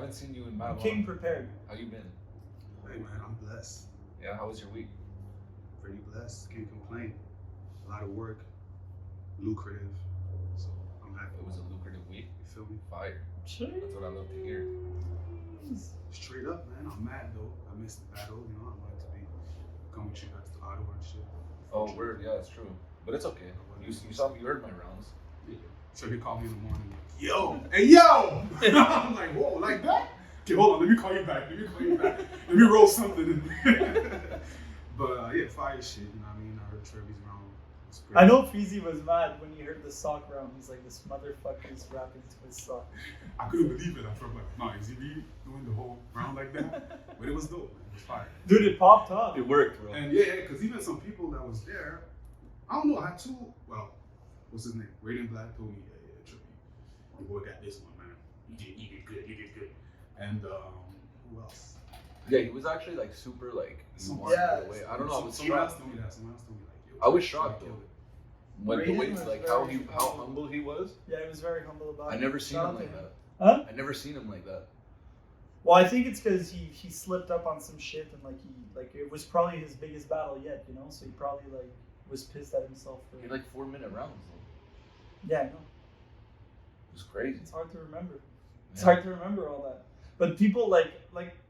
haven't seen you in mad long. Came prepared. How you been? Hey man, I'm blessed. Yeah, how was your week? Pretty blessed. Can't complain. A lot of work, lucrative. So I'm happy. It was a lucrative week. You feel me? Fire. That's what I love to hear. Straight up, man. I'm mad though. I missed the battle. You know, I wanted to be coming with you guys to Ottawa and shit. Oh, word. Yeah, it's true. But it's okay. You saw me. You heard my rounds. Yeah. So he called me in the morning. Like, yo, hey yo. I'm like, whoa, like that? Okay, hold on. Let me call you back. Let me roll something. But yeah, fire shit. You know what I mean? I heard Trevy's round. I know Feezy was mad when he heard the sock round. He's like, this motherfucker's rapping to his sock. I couldn't believe it. I felt like, nah, is he really doing the whole round like that? But it was dope, man. It was fire. Dude, it popped up. It worked, bro. And yeah, because even some people that was there, I don't know, I had two, well, what's his name? Raiden Black told me, yeah, Trevy, your boy got this one, man. You did good. And who else? Yeah, he was actually like super like. Yeah. Away. I don't know. I was Someone else shocked. told me that. Someone else told me like, yo, I was shocked Trevy though. killed it. When the Raiden way was like very how humble he was. Yeah, he was very humble about it. I never seen him Shout out like to him. that. Huh? I never seen him like that. Well, I think it's because he slipped up on some shit and like it was probably his biggest battle yet, you know. So he probably like was pissed at himself for. He had like 4-minute rounds though. Yeah, I know. It was crazy. It's hard to remember. It's Yeah. hard to remember all that. But people like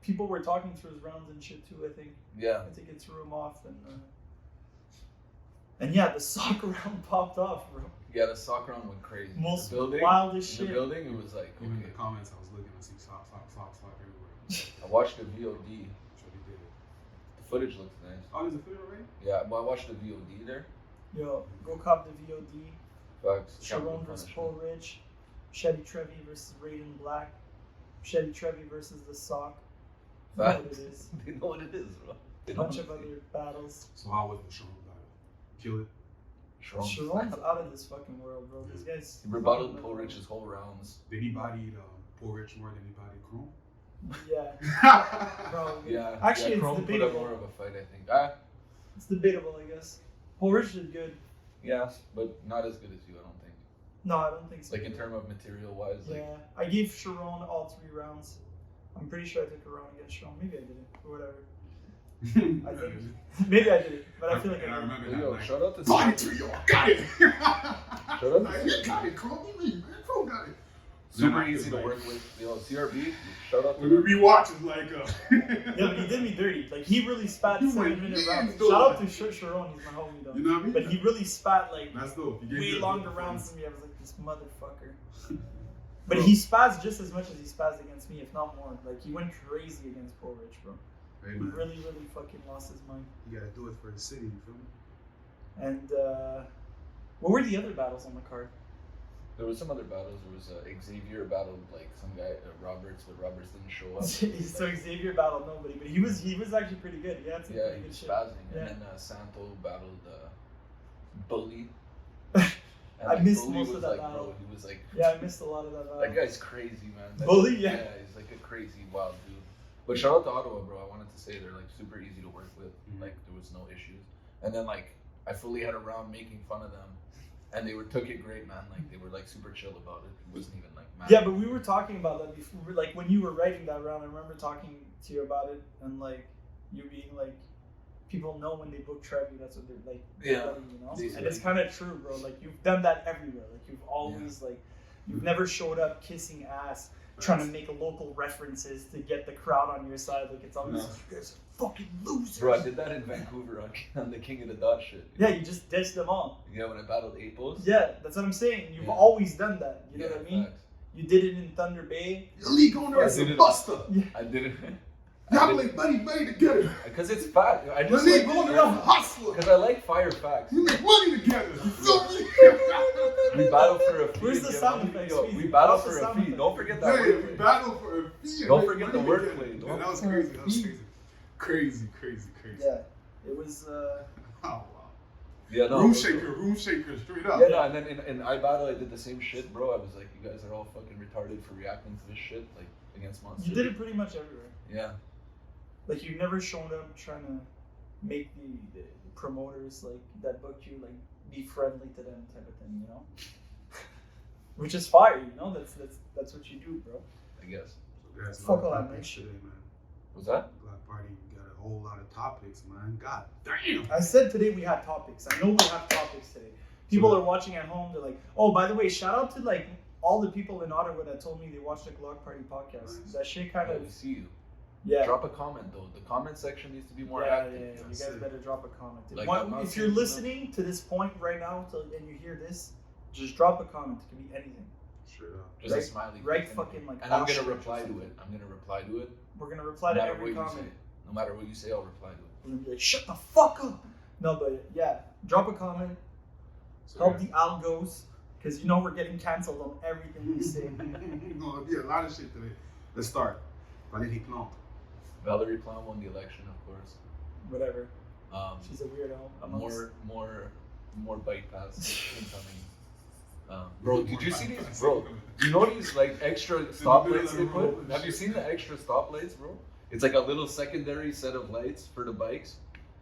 people were talking through his rounds and shit too. I think Yeah. it threw him off and yeah, the sock round popped off, bro. Yeah, the sock round went crazy. Most the building, wildest in shit. the building, it was like Even in okay. the comments, I was looking to see sock everywhere. I watched the VOD. Trevy did it. The footage looks nice. Oh, there's a video already? Yeah, but I watched the VOD there. Yo, go cop the VOD. Facts. Sharon versus Paul Rich. Scottie Trevy versus Raiden Black. Scottie Trevy versus the sock. You know what it is. They know what it is, bro. They A know bunch what of it other is. battles. So how was the show about it? Kill it? Sharon's out of this fucking world, bro. These guys. He rebutted Paul Rich's whole rounds. Did he body Poor Rich more than he bodied Chrome? Yeah, bro. Yeah. Actually, it's Chrome put up debatable. more of a fight, I think. It's debatable, I guess. Paul Rich did good. Yeah, but not as good as you, I don't think. No, I don't think so. Like in terms of material wise, like Yeah, I gave Sharon all 3 rounds. I'm pretty sure I took a round against Sharon. Maybe I didn't, or whatever. I think maybe I didn't, but I feel like I I did. remember yo, that. shout out to Body to you, got it. Shout out to Like, you got it, Chrome. You mean, man? Chrome got it. super easy to work with. Yo, CRB, shout out to When we rewatch, it's like, Yeah, but he did me dirty. Like he really spat You 7-minute went rounds. in, though. Shout out to Sharon, he's my homie though. you know what I mean? But he really spat like That's dope. You gave way me a longer good rounds performance. than me. I was like, this motherfucker. But Bro. he spaz just as much as he spazzed against me, if not more. Like he went crazy against Paul Rich, bro. Hey, He man. really fucking lost his mind. You gotta do it for the city, you feel me? And what were the other battles on the card? There was some other battles. There was Xavier battled like some guy Roberts, but Roberts didn't show up. So Xavier battled nobody, but he was actually pretty good. He had some Yeah, pretty he good was shit. spazzing. Yeah. And then Santo battled Bully. And, I like, missed Bully most of was that like, battle. bro, he was like, Yeah, I missed a lot of that battle. that guy's crazy, man. Bully, yeah. Yeah, he's like a crazy wild dude. But shout out to Ottawa, bro. I wanted to say they're like super easy to work with. Mhm. Like there was no issues. And then like I fully had a round making fun of them, and they took it great, man. Like they were like super chill about it. It wasn't even like mad. Yeah, but we were talking about that before. Like when you were writing that round, I remember talking to you about it, and like you being like, people know when they book Trevy, that's what they're like. Yeah. Doing, you know, They- and it's kind of true, bro. Like you've done that everywhere. Like you've always like, you've never showed up kissing ass, trying to make local references to get the crowd on your side. Like it's always No. you guys are fucking losers. Bro, I did that in Vancouver on the King of the Dot shit. Yeah, you just ditched them all. Yeah, when I battled 8 Post. Yeah, that's what I'm saying. You've Yeah. always done that. You know what I mean? Facts. You did it in Thunder Bay. Your league owner I is a did it. buster. I did it. Y'all play buddy together. Because it's fat. I Your just league like owner is a hustler. because I like fire facts. You make money together. You feel me? We battle for a fee. Where's and the get sound money. effects, Yo, please? we battle Drop the for a sound fee. effects. Don't forget that Hey, we wordplay. battle for a fee. Don't Make forget the money wordplay. together. Don't- Yeah, that was crazy. That was crazy. Crazy. Yeah, it was. Oh wow. Yeah, no. Room shaker, straight up. Yeah, no, and then in I battle I did the same shit, bro. I was like, you guys are all fucking retarded for reacting to this shit, like against Monster. You did it pretty much everywhere. Yeah. Like you've never shown up trying to make the promoters like that booked you like be friendly to them type of thing, you know. Which is fire, you know. That's what you do, bro. I guess. So There's a Fuck lot all of that topics shit. today, man. Was that? Gloc Party got a whole lot of topics, man. God damn. I said today we had topics. I know we have topics today. People are watching at home. They're like, oh, by the way, shout out to like all the people in Ottawa that told me they watched the Gloc Party podcast. Nice. That shit kind of, We see you. yeah. Drop a comment though. The comment section needs to be more Yeah, active. you guys better drop a comment. Like, One- I'm not if you're saying- listening to this point right now and you hear this, just drop a comment. It can be anything. Straight up. Just Right- a smiley. right face. fucking, like, And I'm Osh gonna or reply to something. it. I'm gonna reply to it. We're gonna reply No to matter every what you comment. say. No matter what you say, I'll reply to it. We're gonna be like, shut the fuck up. No, but yeah, drop a comment. So, Help yeah. the algos, because you know we're getting canceled on everything we say. No, it'll be a lot of shit today. Let's start. Valerie Plante. Valerie Plante won the election, of course. Whatever. She's She's a weirdo. amongst- more bike paths incoming. Bro, did you see these? Bro, you know these like extra stoplights they put? Have you seen the extra stoplights, bro? It's like a little secondary set of lights for the bikes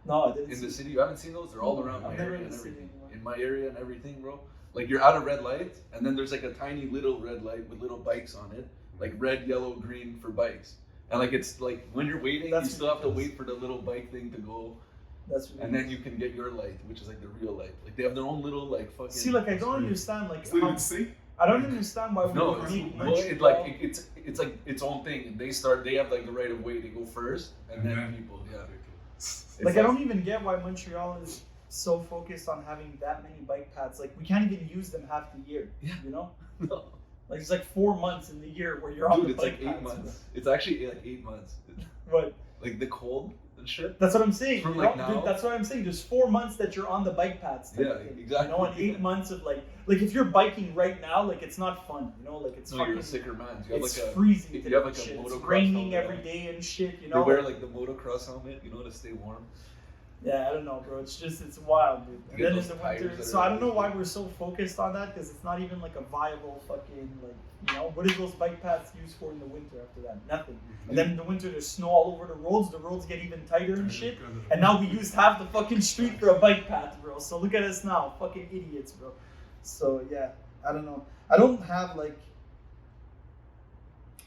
No, I didn't. in the see- city. You haven't seen those? They're all around my I've never area and even seen everything. anyone. In my area and everything, bro. Like you're at a red light, and then there's like a tiny little red light with little bikes on it, like red, yellow, green for bikes. And like it's like when you're waiting, That's you still have to ridiculous. wait for the little bike thing to go, That's really and then you can get your light, which is like the real light. Like they have their own little like fucking. see, like I don't understand, like It's not how, even safe. I don't understand why we No, would it's, need well, it like it's like its own thing. And they have like the right of way to go first, and then people, yeah. It's Like I don't even get why Montreal is so focused on having that many bike paths. Like we can't even use them half the year. Yeah. You know, No. like it's like 4 months in the year where you're on Dude, the it's bike like 8 paths. months. It's actually like 8 months. But Like the cold and shit. that's what I'm saying. From, you like, know? now- Dude, that's what I'm saying. There's 4 months that you're on the bike paths. type Yeah, of thing, exactly. You know, and 8 months of like if you're biking right now, like it's not fun. You know, like it's No, fucking. you're a sicker man. You have It's like a freezing. you today have and like a shit. It's motocross raining helmet every on. day and shit. You You know. wear like the motocross helmet, you know, to stay warm. Yeah, I don't know, bro. It's wild, dude. And You get then in those the tires winter, that so are I don't know like- why we're so focused on that because it's not even like a viable fucking like you know what is those bike paths used for in the winter after that? Nothing. And then in the winter there's snow all over the roads. The roads get even tighter and shit. And now we used half the fucking street for a bike path, bro. So look at us now, fucking idiots, bro. So yeah, I don't know. I don't have like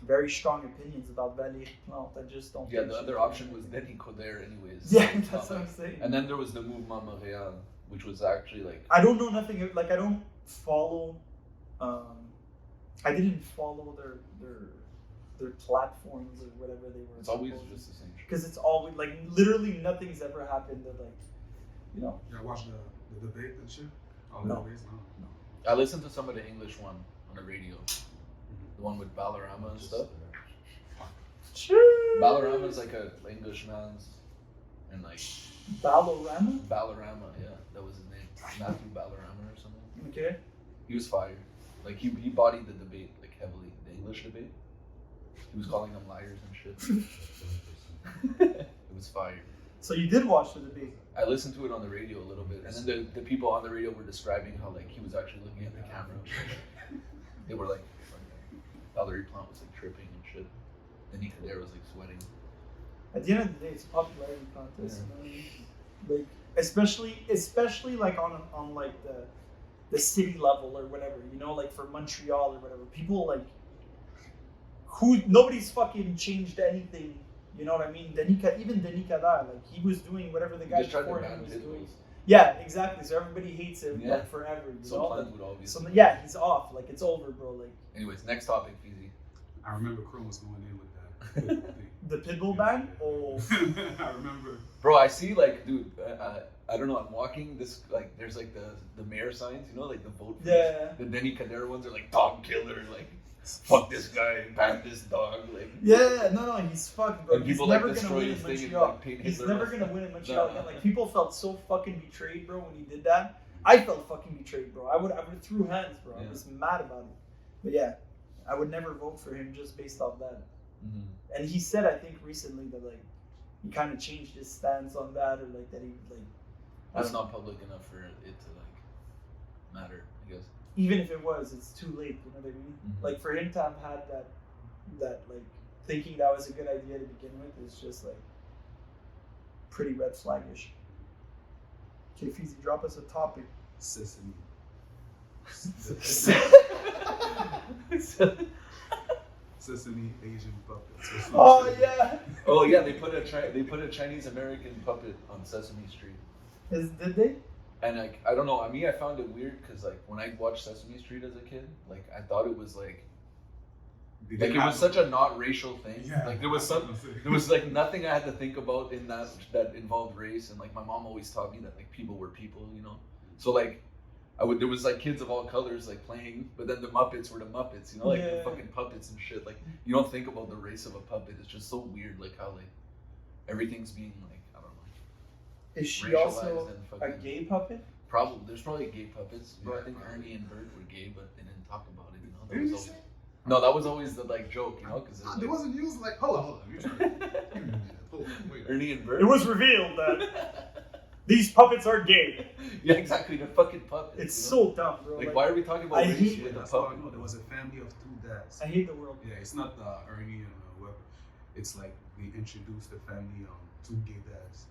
very strong opinions about Valley. No, I just don't. Yeah, think the she- other option was Denis Coderre anyways. Yeah, It's that's not what I'm like- saying. And then there was the Mouvement Montréal, which was actually like I don't know nothing. Like I don't follow. I didn't follow their platforms or whatever they were. it's always just the same shit. because it's always like literally nothing's ever happened that like you know. Yeah, watch the debate and shit. All No. the debates, no. I listened to some of the English one on the radio. The one with Balarama and stuff. Balarama is like a Englishman's and like Balorama. Balarama, yeah, that was his name. Matthew Balarama or something. Okay. He was fired. Like he bodied the debate like heavily, the English debate. He was calling them liars and shit. It was fire. So you did watch the debate. I listened to it on the radio a little bit, and then the people on the radio were describing how like he was actually looking at the camera. They were like Valerie Plante was like tripping and shit. Then Coderre was like sweating. At the end of the day, it's a popularity contest. You know? Like especially like on like the city level or whatever. You know, like for Montreal or whatever. People like nobody's fucking changed anything. You know what I mean? Even Denis Coderre, like he was doing whatever the He guy just tried to before him ban was pit doing. bulls. Yeah, exactly. So everybody hates him Yeah. like forever. You So know? Plante would always. So yeah, he's off. Like it's over, bro. Like Anyways, next topic, Feezy. I remember Chrome was going in with that. the pitbull ban. Oh, I remember. Bro, I see like, dude, I don't know. I'm walking this like, there's like the mayor signs, you know, like the vote. Yeah. The Denis Coderre ones are like dog killer, like fuck this guy, ban this dog, like. yeah. No, he's fucked, bro. And He's people, like, never gonna destroy win in his thing and, Montreal. like, paint He's Hitler never on. gonna win in Montreal No. again. Like people felt so fucking betrayed, bro, when he did that. I felt fucking betrayed, bro. I would threw hands, bro. I Yeah. was mad about it. But yeah, I would never vote for him just based off that. Mm-hmm. And he said, I think recently that like he kind of changed his stance on that, or like that he like That's not public enough for it to like matter, I guess. even if it was, it's too late. You know what I mean? Mhm. Like for him to have had that like thinking that was a good idea to begin with is just like pretty red flagish. Okay, Feezy, drop us a topic. Sesame. Sesame Asian puppets. Oh yeah. Oh yeah, they put a Chinese American puppet on Sesame Street. Did they? And like I don't know, I found it weird because like when I watched Sesame Street as a kid, like I thought it was like it was such a not racial thing. Yeah, like there was like nothing I had to think about in that involved race, and like my mom always taught me that like people were people, you know. So like there was like kids of all colors like playing, but then the Muppets were the Muppets, you know, like the fucking puppets and shit. Like you don't think about the race of a puppet. It's just so weird, like how like everything's being like I don't know. Is she racialized also and a fucking- gay puppet? There's probably gay puppets, but I think Ernie and Bert were gay, but they didn't talk about it. You know, Did you say? No, that was always the like joke, you know, because It wasn't used like, hold on. Wait. Ernie and Bert. It was revealed that these puppets are gay. Yeah, exactly. They're fucking puppets. It's you know? so dumb, bro. Like, why are we talking about I race hate with a That's how I puppet? know there was a family of two dads. I hate the world. Yeah, it's not Ernie and whoever. It's like they introduced the family two gay dads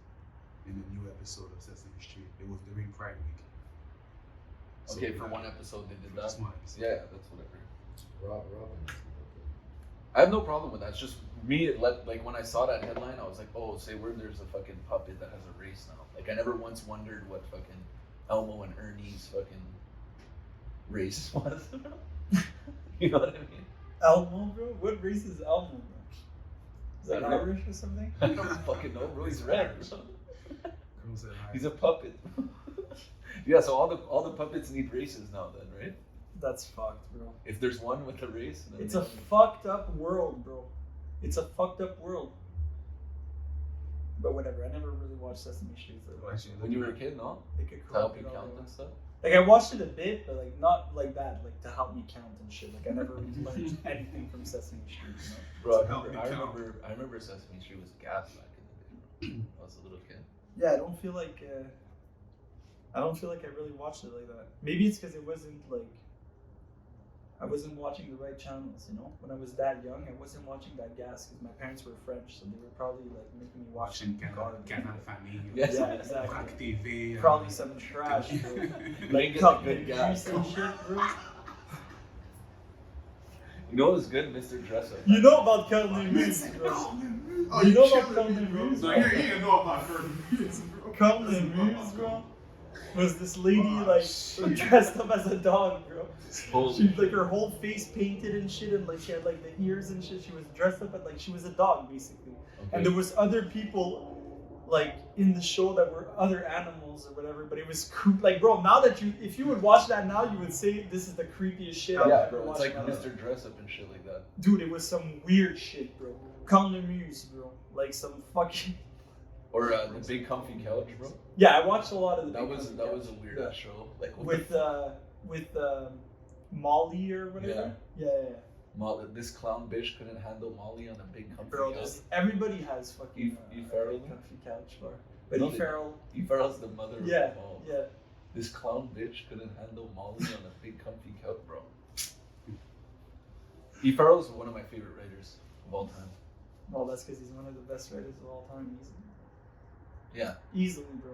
in the new episode of Sesame Street. It was during Pride Week. Okay, for one episode they did that. Just one episode. Yeah, that's whatever. Robin. I have no problem with that. It's just me. Like when I saw that headline, I was like, oh, say where there's a fucking puppet that has a race now. Like I never once wondered what fucking Elmo and Ernie's fucking race was. You know what I mean? Elmo, bro? What race is Elmo, bro? Is I that don't know. Irish or something? I don't fucking know, bro. He's red. Bro. Girl said hi. He's a puppet. Yeah, so all the puppets need races now, then, right? That's fucked, bro. If there's one with a race, then It's a fucked up world, bro. It's a fucked up world. But whatever, I never really watched Sesame Street. So Actually, when you were a kid, no? they could To help corrupt you it all count they and want. stuff. Like I watched it a bit, but like not like that, like to help me count and shit. Like I never learned anything from Sesame Street, you know? Bro, To help me count. I remember Sesame Street was gas back in the day. When I was a little kid. Yeah, I don't feel like I really watched it like that. Maybe it's because it wasn't like I wasn't watching the right channels, you know. When I was that young, I wasn't watching that gas because my parents were French, so they were probably like making me watch Watching garbage. Canal Famille. Yes. Yeah, exactly. Prac TV. Probably some trash, bro. Like Cup good and gas. juice and shit, bro. You know what was good, Mr. Dress Up. You know about Calvin Moose, bro. Oh, You you know killing about me, Calvin bro. Moose, No, bro? you didn't know about Calvin Moose, bro. Calvin Moose, bro. Was this lady like dressed up as a dog, bro? She like her whole face painted and shit, and like she had like the ears and shit. She was dressed up, but like she was a dog basically. And there was other people like in the show that were other animals or whatever. But it was like, bro, now that if you would watch that now, you would say this is the creepiest shit I've Yeah, ever bro. It's watched. like in my life. Mr. Dress Up and shit like that. Dude, it was some weird shit, bro. Calvin Moose, bro. Like some fucking. Or the Big Comfy Couch, bro. Yeah, I watched a lot of the. That Big was Comfy a Couch. weird Yeah. ass show. Like with Molly or whatever. Yeah. this clown bitch couldn't handle Molly on a big comfy Bro, couch. everybody has fucking Eve Farrell? big comfy couch, bro. But No, Eve Farrell, Eve Farrell's the mother of yeah, them all. yeah. This clown bitch couldn't handle Molly on a big comfy couch, bro. Eve Farrell's one of my favorite writers of all time. Well, that's because he's one of the best writers of all time, easily. Yeah, Easily, bro.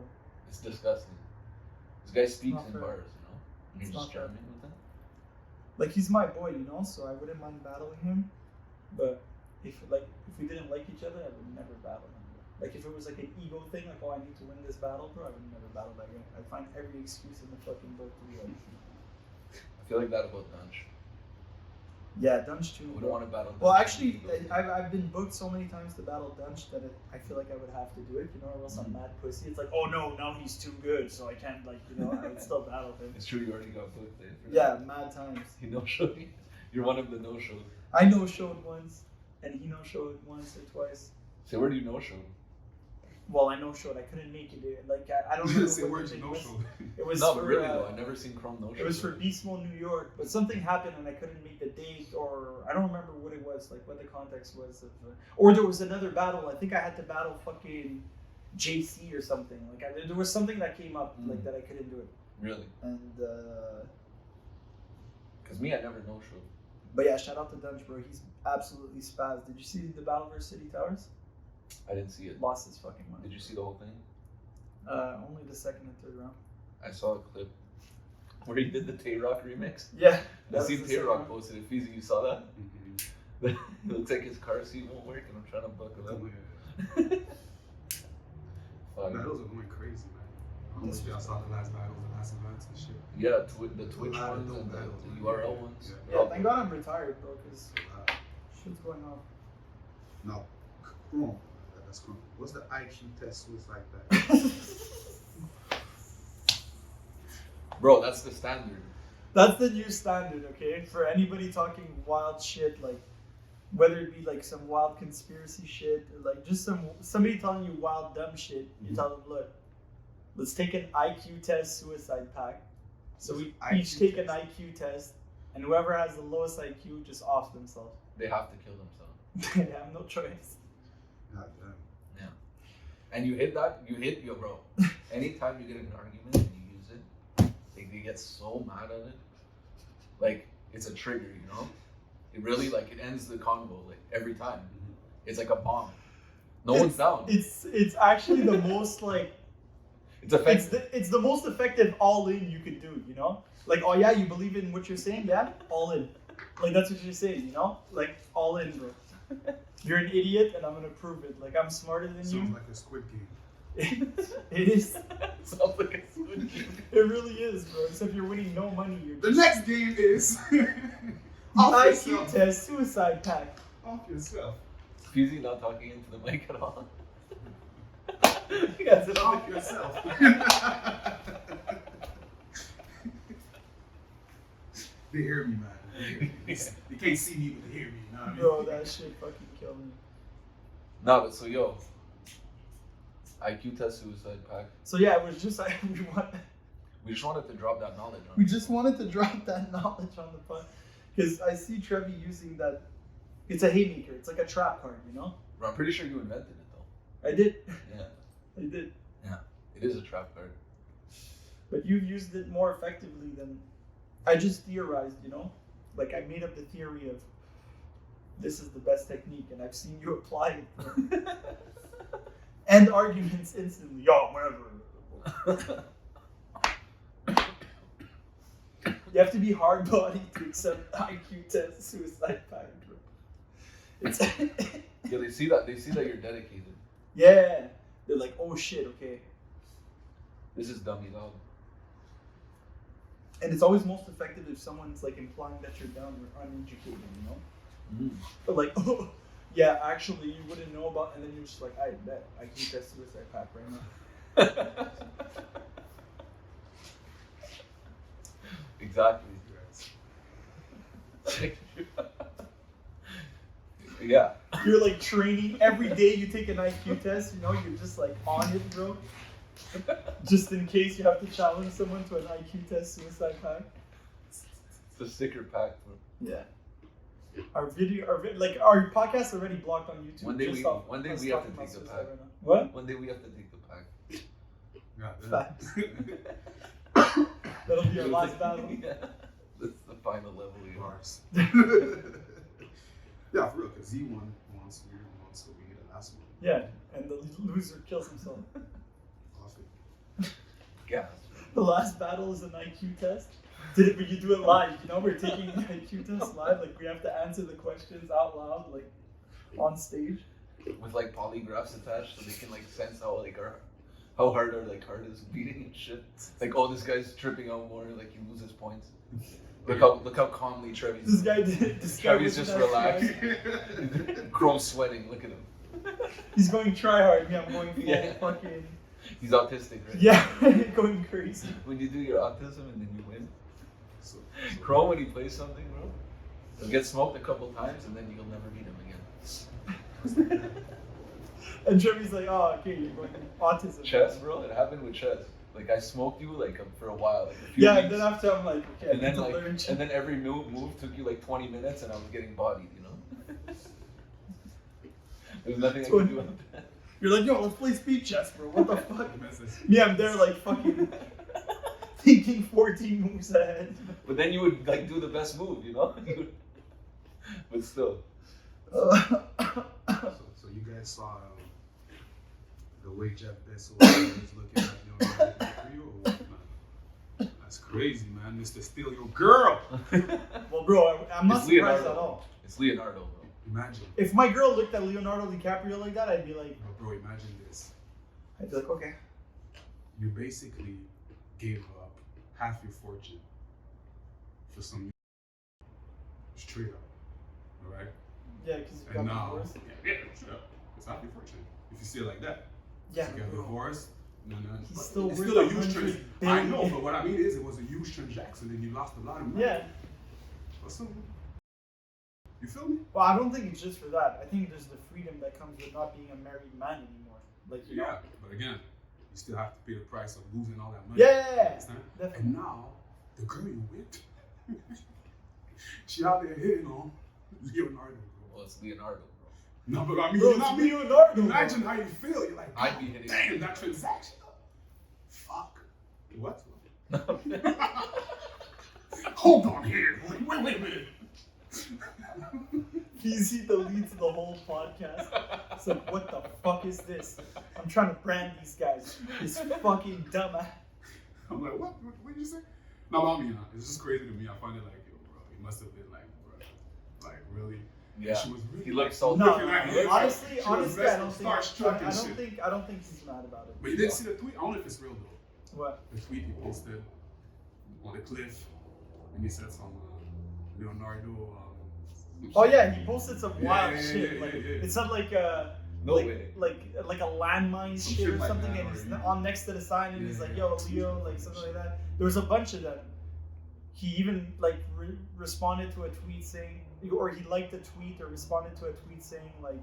it's disgusting. This guy speaks not in fair. bars, you know? And It's you're just not fair. jamming with him. Like he's my boy, you know. So I wouldn't mind battling him. But if we didn't like each other, I would never battle him. Like if it was like an ego thing, like oh I need to win this battle, bro, I would never battle that guy. I'd find every excuse in the fucking book to be like. I feel like that about Dunch. Yeah, Dunch too. We bro. don't want to battle Dunch. Well, actually, I've been booked so many times to battle Dunch that I feel like I would have to do it, you know, or else I'm mad pussy. It's like, oh no, now he's too good, so I can't, like, you know, I would still battle him. It's true, you already got booked, eh? for Yeah, that. mad times. He no-showed you. You're one of the no-shows. I no-showed once, and he no-showed once or twice. So where do you no-show? Well, I no-showed. I couldn't make it, dude. Like, I don't know Say what where'd the you thing no was. show? It was No, for, but really though, I've never seen Chrome no-show. it was for Beast Mode New York, but something happened and I couldn't make the date, or I don't remember what it was, like what the context was of. Or there was another battle. I think I had to battle fucking JC or something. Like there was something that came up like that I couldn't do it. Really? And Because me, I never no-showed. but yeah, shout out to Dunch, bro. He's absolutely spazzed. Did you see the battle versus City Towers? I didn't see it. Lost his fucking mind. Did you see the whole thing? Only the second and third round. I saw a clip where he did the Tay-Rock remix. Yeah. I seen Tay-Rock posted it. Feezy, you saw that? It looks like his car seat won't work, and I'm trying to buckle up. Battles are going crazy, man. Honestly, I saw the last battles, the last events and shit. Yeah, the Twitch ones and the URL ones. Yeah, thank God I'm retired, bro, because shit's going on. No, Chrome. That's Chrome. What's the IQ test suicide pact? Bro, that's the standard. That's the new standard, okay? For anybody talking wild shit, like whether it be like some wild conspiracy shit, or like just somebody telling you wild dumb shit, you tell them, look, let's take an IQ test suicide pact. So we each take an IQ test, and whoever has the lowest IQ just offs themselves. They have to kill themselves. They have no choice. God damn. Yeah. And you hit yo, bro. Anytime you get in an argument and you use it, like they get so mad at it. Like it's a trigger, you know? It really like it ends the convo like every time. It's like a bomb. No one's down. It's actually the most like It's effective. it's the most effective all in you could do, you know? Like, oh yeah, you believe in what you're saying, yeah? All in. Like that's what you're saying, you know? Like all in, bro. You're an idiot and I'm gonna prove it. Like I'm smarter than you. Sounds like a Squid Game. It is. Sounds like a Squid Game. It really is, bro. Except you're winning no money. You're The next game is IQ test suicide pact. Off yourself. Fusey not talking into the mic at all. You guys it Off yourself. They hear me, man. They hear me. They can't see me, but they hear me. You know what I mean? Bro, that shit fucking killed me. Nah, but so yo, IQ test suicide pact. So yeah, it was just We just wanted to drop that knowledge on. we just wanted to drop that knowledge on the pod because I see Trevy using that. It's a haymaker. It's like a trap card, you know. Bro, I'm pretty sure you invented it though. I did. Yeah. I did. Yeah. It is a trap card. But you've used it more effectively than I just theorized, you know? Like I made up the theory of this is the best technique and I've seen you apply it. End arguments instantly. Yo, whatever. You have to be hard bodied to accept IQ test suicide pact, bro. It's Yeah, they see that you're dedicated. yeah. They're like, oh shit, okay. This is dummy loud. And it's always most effective if someone's like implying that you're dumb or uneducated, you know? But like, oh, yeah, actually, you wouldn't know about, and then you're just like, I bet I can test suicide pact right now. Exactly. Yeah. You're like training every day. You take an IQ test, you know, you're just like on it, bro. Just in case you have to challenge someone to an IQ test suicide pact. It's a sticker pack, bro. Yeah. Our podcast already blocked on YouTube. One day just we off have to us take talking the about suicide pact. right now. What? One day we have to take the pack. Facts. That'll be our last battle. Yeah. That's the final level of yours. Yeah, for real, because he won once, we won once, so we get the last one. Yeah, and the loser kills himself. Off it. Yeah. The last battle is an IQ test. But you do it live, you know? We're taking the IQ test live. Like, we have to answer the questions out loud, like, on stage. With like polygraphs attached, so they can like sense how how hard our like heart is beating and shit. Like, oh, this guy's tripping out more, like he loses points. Look how calmly Trevy's. This guy did. Trevy's just relaxed. Chrome's sweating. Look at him. He's going try hard. Yeah, I'm going full Yeah. fucking. He's autistic, right? Yeah, going crazy. When you do your autism and then you win. So Chrome, when he plays something, bro, he'll get smoked a couple times and then you'll never beat him again. And Trevy's like, oh, okay, you're going autism. Chess, bro, it happened with chess. Like I smoked you like for a while, like a few Yeah, weeks. and then after I'm like, okay, and I then need to learn like, chess. and then every move took you like 20 minutes, and I was getting bodied. You know, there's nothing I could do about that. You're like, yo, let's play speed chess, bro. What the fuck? message. Yeah, I'm there like fucking thinking 14 moves ahead. But then you would like do the best move, you know. But still, So you guys saw the way Jeff Bezos is looking at Leonardo DiCaprio, or what? That's crazy, man. Mr. Steal Your Girl. Well, bro, I'm not It's surprised Leonardo. at all. It's Leonardo, bro. Imagine. If my girl looked at Leonardo DiCaprio like that, I'd be like, Bro, imagine this. I'd be like, okay. You basically gave up half your fortune for some straight up, all right? Yeah, because you And got now, divorced. yeah, straight up. It's half your fortune. If you see it like that. Yeah, You got bro. divorced. No. He's But still it's worth still a huge 100 transaction. I billion. know, but what I mean is it was a huge transaction and you lost a lot of money. Yeah. Or something. You feel me? Well, I don't think it's just for that. I think there's the freedom that comes with not being a married man anymore. Like, you know? Yeah, but again, you still have to pay the price of losing all that money. Yeah, Understand? definitely. And now, the girl you with, she out there hitting on Leonardo, bro. Well, it's Leonardo, bro. No, but I mean, Bro, you know what I it's mean? Leonardo, Imagine bro. how you feel. You're like, I'd be hitting damn, that transaction. Fuck. What? Hold on here. Wait a minute. Easy deletes the whole podcast. It's like, what the fuck is this? I'm trying to brand these guys. This fucking dumbass. I'm like, what? What did you say? No, but I mean, it's just crazy to me. I find it like, yo, bro, he must have been like, bro, like really. Yeah. She was really He looks like, so No, looking at him. honestly, She was I don't think. starstruck and shit. I don't think he's mad about it. But you didn't see the tweet? I don't know if it's real though. What? The tweet he posted on the cliff, and he said some Leonardo. Oh yeah, he posted some wild yeah, shit. yeah, like yeah. it's not like No way. like a landmine Some shit shit or like something, that, and or it's you- on next to the sign, and he's like, "Yo, Leo," like something like that. There was a bunch of them. He even like responded to a tweet saying, or he liked a tweet or responded to a tweet saying like,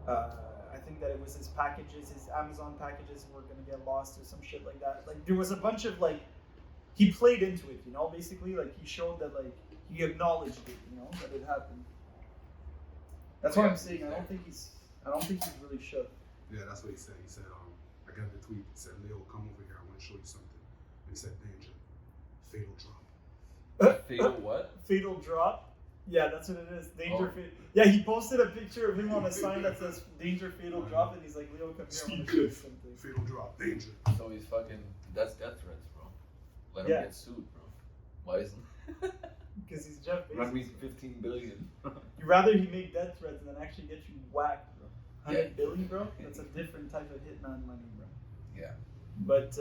I think that it was his packages, his Amazon packages were gonna get lost or some shit like that. Like there was a bunch of like, he played into it, you know, basically like he showed that like he acknowledged it, you know, that it happened. That's what I'm saying. I don't think he's really shook. Yeah, that's what he said. He said, I got the tweet. He said, Leo, come over here. I want to show you something. And he said, danger, fatal drop. Fatal what? Fatal drop. Yeah, that's what it is. Danger. Oh. Yeah, he posted a picture of him on a sign that says "Danger, fatal drop," and he's like, "Leo, come here, I want to Steve show you Cliff, something." fatal drop, danger. So he's fucking. That's death threats, bro. Let him Yeah. get sued, bro. Why isn't? Because he's Jeff Run me Bezos. 15 billion. You'd rather he make death threats than actually get you whacked, bro. Yeah. 100 billion, bro. That's a different type of hitman money, bro. Yeah. But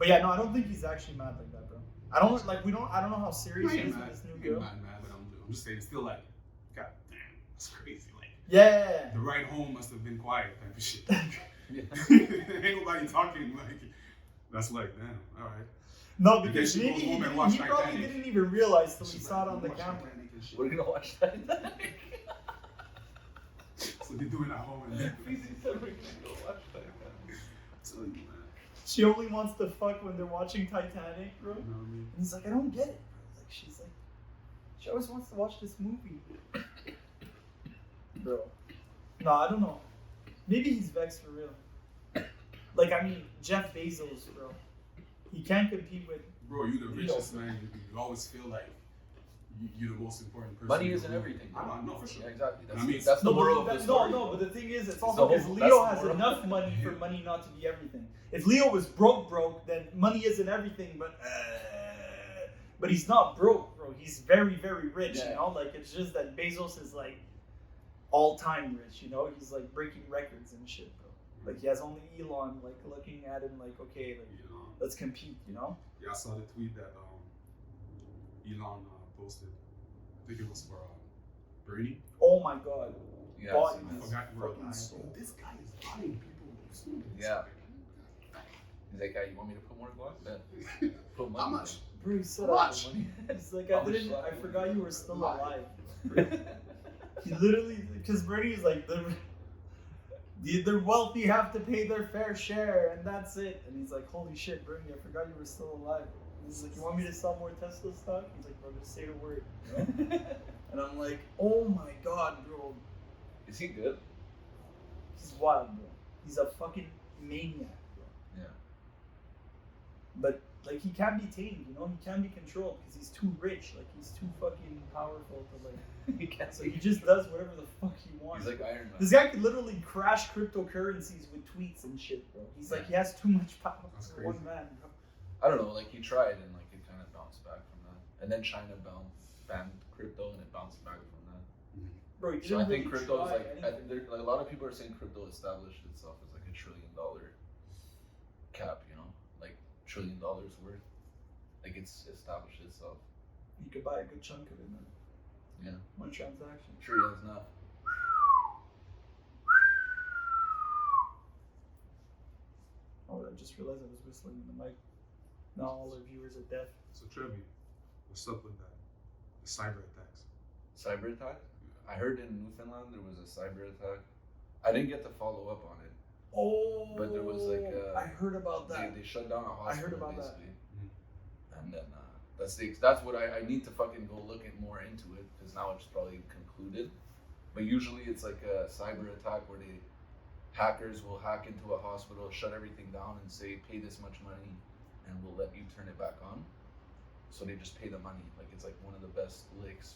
yeah, no, I don't think he's actually mad like that, bro. I don't know how serious he is with this new girl. Mad, but I'm just saying, it's still like, god damn, that's crazy. Like, Yeah. the ride home must have been quiet type of shit. Yeah. Ain't nobody talking. Like, that's like, damn, all right. No, And then because she maybe goes he, home and watch he probably Titanic. didn't even realize till he She's saw like, it on the watch camera. Titanic and shit. We're gonna watch that. So they're doing at home and then. We're gonna go watch that. Tell you, man. She only wants to fuck when they're watching Titanic, bro. You know what I mean? And he's like, I don't get it, bro. Like, she's like, she always wants to watch this movie. Bro. No, I don't know. Maybe he's vexed for real. Like, I mean, Jeff Bezos, bro. He can't compete with. Bro, you the richest man. You always feel like you're the most important person. Money in the isn't room. everything. I know for sure. Yeah, exactly. That's, I mean, that's the No, moral but of the story. but the thing is, it's the also whole- because that's Leo the has moral. enough money for money not to be everything. If Leo was broke, then money isn't everything. But he's not broke, bro. He's very, very rich. Yeah. You know, like it's just that Bezos is like all-time rich. You know, he's like breaking records and shit, bro. Like he has only Elon like looking at him like, okay, like You know, let's compete. You know? yeah, I saw the tweet that Elon posted. I think it was for Bernie. Oh my God. Yeah, Bought I've seen I this. forgot where fucking soul. this guy is buying people students. Yeah. He's like, hey, you want me to put more Glock? Then put money. How much? Bro, he said Watch. Money. He's like, How much I slack? forgot you were still Why? alive. He literally, because Bernie is like, the wealthy have to pay their fair share, and that's it. And he's like, holy shit, Bernie, I forgot you were still alive. And he's like, you want me to sell more Tesla stock? He's like, bro, just say the word. You know? And I'm like, oh my God, bro. Is he good? He's wild, bro. He's a fucking maniac, bro. Yeah. But, like, he can't be tamed, you know? He can't be controlled because he's too rich. Like, he's too fucking powerful to, like... He can't So he just does whatever the fuck he wants. He's like Iron Man. This guy could literally crash cryptocurrencies with tweets and shit, bro. He's like, he has too much power That's for one crazy. man, bro. I don't know, like he tried and like it kind of bounced back from that. And then China banned crypto and it bounced back from that. Bro, you So I didn't think really crypto is try like, anything. like a lot of people are saying crypto established itself as like $1 trillion cap, you know, like $1 trillion worth. Like it's established itself. You could buy a good chunk of it, man. Yeah. One transaction. Sure, he has now. Oh, I just realized I was whistling in the mic. Now all our viewers are deaf. So Trevy, what's up with that? The cyber attacks. Cyber attack? I heard in Newfoundland there was a cyber attack. I didn't get to follow up on it. Oh, But there was like I heard about that. They shut down a hospital. I heard about that. basically. And then that's what I need to fucking go look at more into it because now it's probably concluded. But usually it's like a cyber attack where hackers will hack into a hospital, shut everything down, and say pay this much money, and we'll let you turn it back on. So they just pay the money. Like it's like one of the best licks.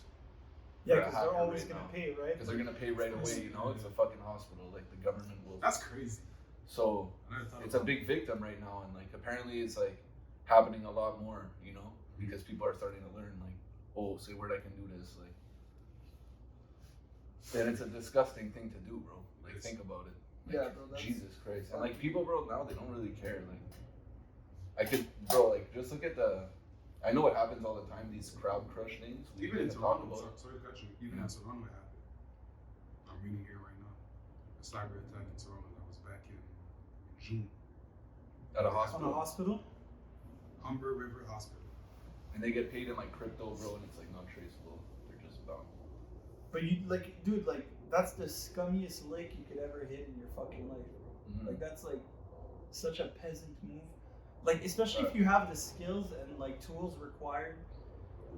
Yeah, because they're always gonna pay, right? Because they're gonna pay right away. You know, it's a fucking hospital. Like the government will. That's crazy. So it's a big victim right now, and like apparently it's like happening a lot more. You know, because people are starting to learn like, oh, say word I can do this. Like, then it's a disgusting thing to do, bro. Like think about it. Like, Yeah, bro. That's... Jesus Christ. And like people, bro, now they don't really care. Like, I could, bro, like just look at I know it happens all the time. These crowd crush things. Even in talk Toronto, about. sorry to cut you. Even in Toronto, it happened. I'm reading here right now. A cyber attack in Toronto that was back in June. At a On a hospital. hospital? Humber River Hospital. And they get paid in like crypto, bro, and it's like not traceable. They're just bound. But you like, dude, like that's the scummiest lick you could ever hit in your fucking life, bro. Mhm. Like that's like such a peasant move. Like especially if you have the skills and like tools required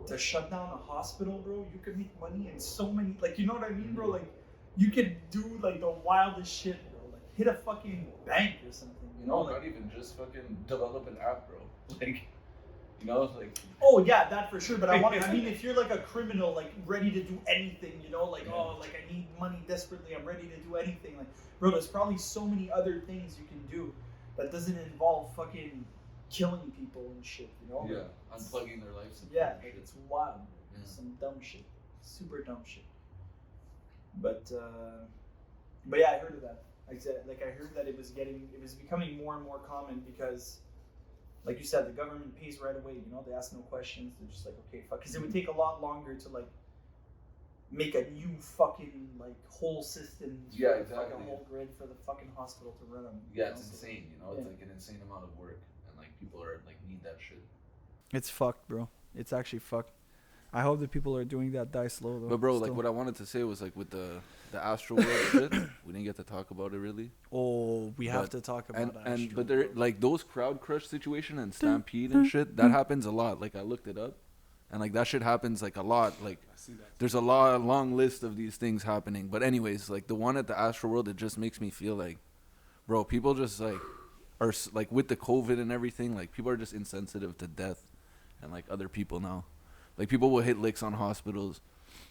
to shut down a hospital, bro, you could make money in so many, like, you know what I mean, bro? Like you could do like the wildest shit, bro. Like hit a fucking bank or something, you know? No, Like, not even just fucking develop an app, bro. Like, you know, like. oh yeah, that for sure. But I mean, if you're like a criminal, like ready to do anything, you know, like oh, like I need money desperately, I'm ready to do anything. Like, bro, there's probably so many other things you can do that doesn't involve fucking killing people and shit, you know? Yeah, unplugging their life support. Yeah, and like shit. it's wild. Yeah. Some dumb shit, super dumb shit. But yeah, I heard of that. I said, like, I heard that it was becoming more and more common because, like you said, the government pays right away. You know, they ask no questions. They're just like, okay, fuck. Because it would take a lot longer to like make a new fucking like whole system. Yeah, for, exactly. Like a whole grid for the fucking hospital to run on. Yeah, you it's know? insane. You know, it's Yeah. like an insane amount of work, and like people are like need that shit. It's fucked, bro. It's actually fucked. I hope the people are doing that die slow though. But bro, like still. what I wanted to say was like with the Astroworld shit, we didn't get to talk about it really. Oh, we have But- to talk about And but Astroworld. there like those crowd crush situation and stampede and shit that happens a lot. Like I looked it up, and like that shit happens like a lot. Like I see that. there's a long list of these things happening. But anyways, like the one at the Astroworld, it just makes me feel like, bro, people just like are like with the COVID and everything. Like people are just insensitive to death and like other people now. Like people will hit licks on hospitals.